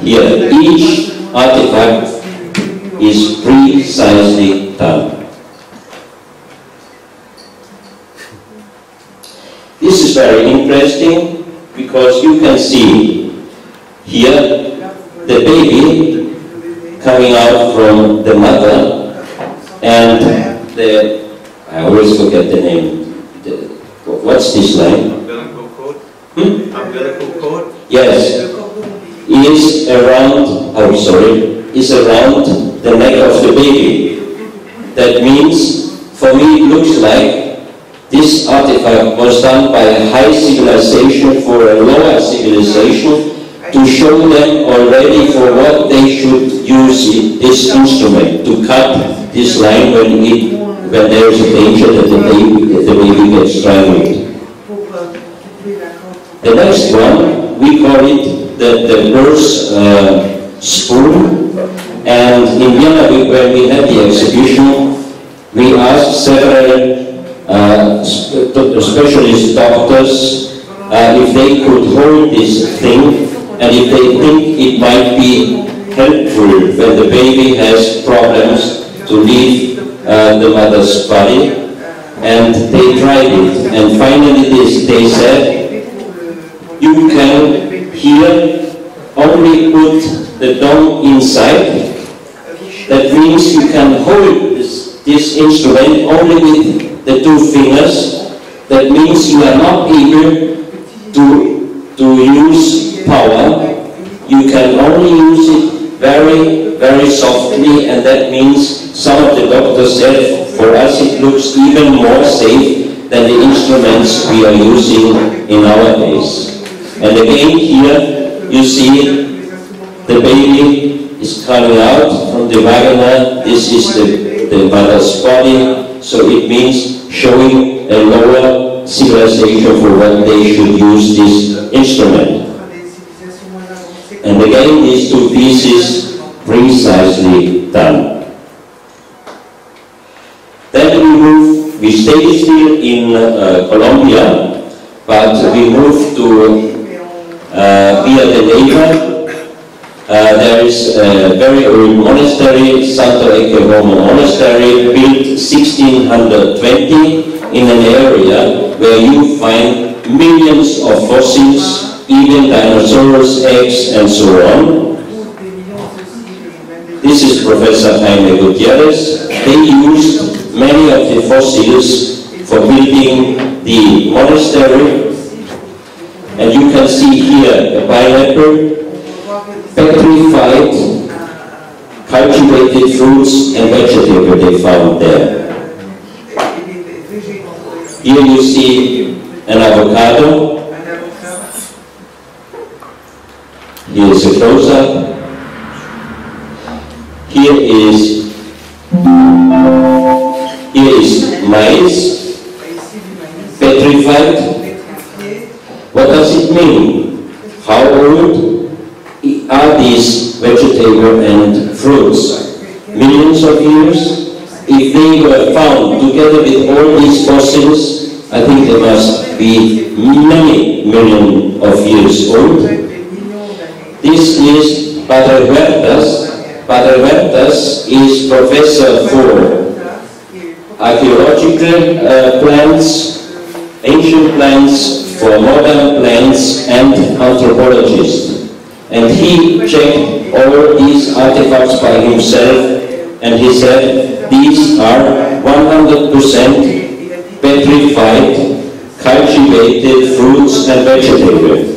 Here, each artifact is precisely done. This is very interesting, because you can see here the baby coming out from the mother, and I always forget the name. What's this line? Umbilical cord. Umbilical cord. Yes, is around. Oh, sorry, is around the neck of the baby. That means, for me, it looks like this artifact was done by a high civilization for a lower civilization, to show them already for what they should use this instrument, to cut this line when there is a danger that the baby gets strangled. The next one, we call it the birth spoon, and in Vienna, when we had the exhibition, we asked several specialist doctors if they could hold this thing, and if they think it might be helpful when the baby has problems to leave the mother's body. And they tried it, and finally they said, you can here only put the dome inside. That means you can hold this instrument only with the two fingers. That means you are not able to use power. You can only use it very, very softly, and that means some of the doctors said, for us it looks even more safe than the instruments we are using in our days. And again here you see the baby is coming out from the vagina. This is the mother's body, so it means showing a lower civilization for what they should use this instrument. And again, these two pieces precisely done. Then we stay still in Colombia, but we move to via the neighbor. There is a very old monastery, Santo Ecce Homo Monastery, built 1620 in an area where you find millions of fossils, even dinosaurs, eggs, and so on. This is Professor Jaime Gutierrez. They used many of the fossils for building the monastery. And you can see here a pineapple, petrified, cultivated fruits and vegetables they found there. Here you see an avocado. Here is a close-up. Here is maize, petrified. What does it mean? How old are these vegetables and fruits? Millions of years? If they were found together with all these fossils, I think they must be many millions of years old. This is Padre Huertas. Padre Huertas is professor for archaeological plants, ancient plants, for modern plants, and anthropologist. And he checked all these artifacts by himself, and he said these are 100% petrified, cultivated fruits and vegetables.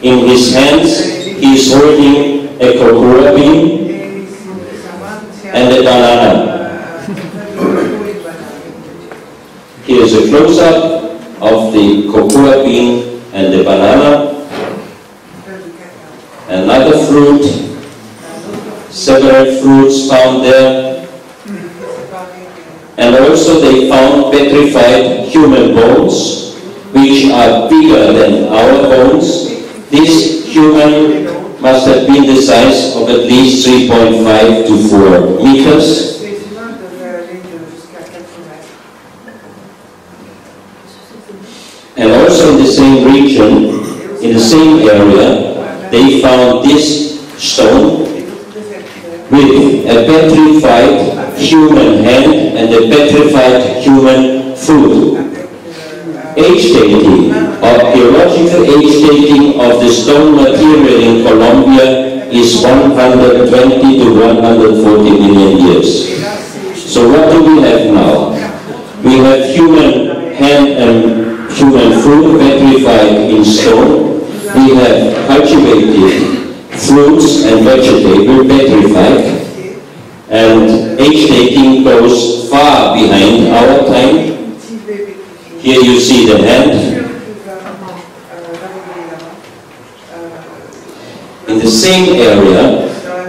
In his hands he is holding a cocoa bean and a banana. Here is a close-up of the cocoa bean and the banana. Another fruit, several fruits found there. And also they found petrified human bones, which are bigger than our bones. This human must have been the size of at least 3.5 to 4 meters. And also in the same region, in the same area, they found this stone with a petrified human hand and a petrified human foot. Age dating, archaeological age dating of the stone material in Colombia is 120 to 140 million years. So what do we have now? We have human hand and human foot petrified in stone. We have cultivated fruits and vegetables petrified. And age dating goes far behind our time. Here you see the hand. In the same area,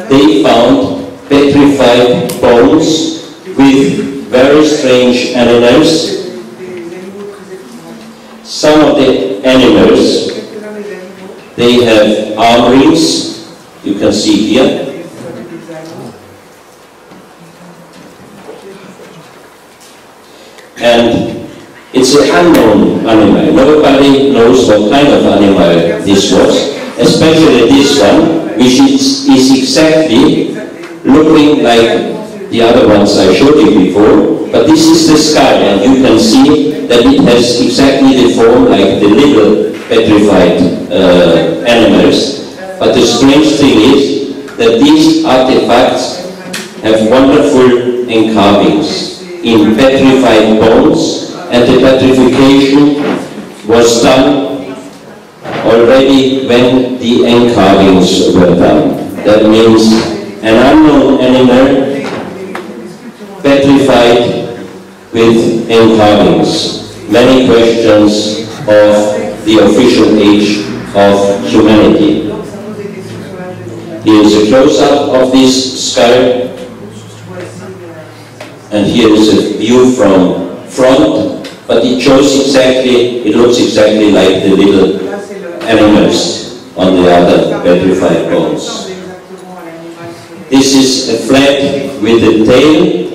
they found petrified bones with very strange animals. Some of the animals, they have arm rings, you can see here. And it's an unknown animal. Nobody knows what kind of animal this was, especially this one, which is exactly looking like the other ones I showed you before, but this is the skull, and you can see that it has exactly the form like the little petrified animals. But the strange thing is that these artifacts have wonderful engravings in petrified bones, and the petrification was done already when the engravings were done. That means an unknown animal petrified with engravings. Many questions of the official age of humanity. Here is a close-up of this skull, and here is a view from front. But it shows exactly, it looks exactly like the little animals on the other petrified bones. This is a flag with a tail,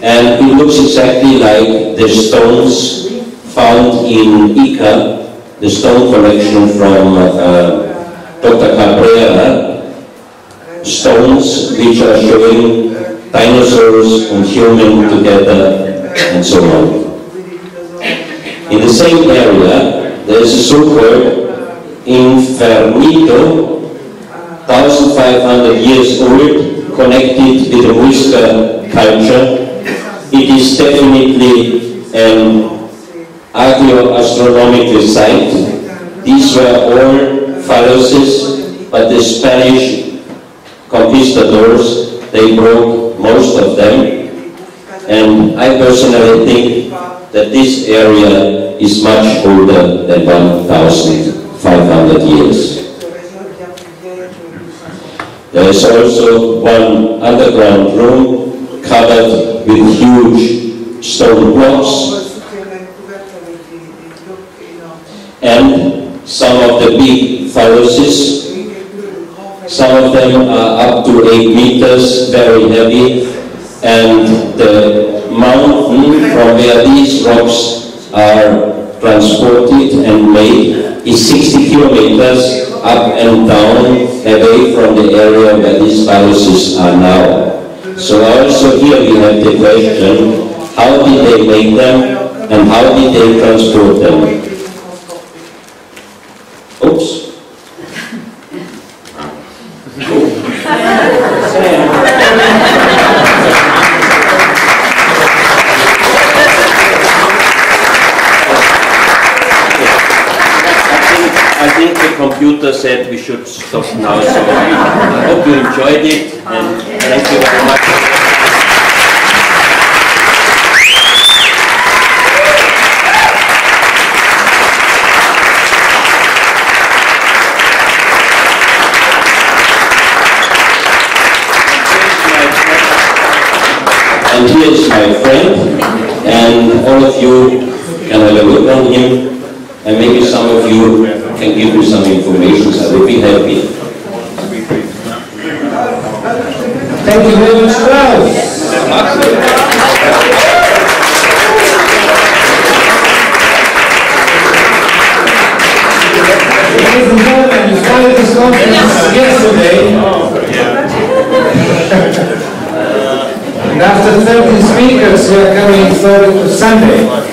and it looks exactly like the stones found in Ica, the stone collection from Dr. Cabrera, stones which are showing dinosaurs and human together and so on. In the same area, there is a so-called Infernito, 1,500 years old, connected with the Muisca culture. It is definitely an archaeoastronomical site. These were all phalluses, but the Spanish conquistadors, they broke most of them. And I personally think that this area is much older than 1,500 years. There is also one underground room covered with huge stone blocks, and some of the big phalluses. Some of them are up to 8 meters, very heavy, and the mountain from where these rocks are transported and made is 60 kilometers up and down away from the area where these phalluses are now. So also here we have the question, how did they make them and how did they transport them? Oops. I think the computer said we should stop now, so I hope you enjoyed it, and thank you very much. And here is my friend, and all of you can have a look on him, and maybe some of you can give me some information, so I will be happy. Thank you very much, Klaus. Ladies and gentlemen, you started this conference yesterday. And after 13 speakers, we are coming forward to Sunday.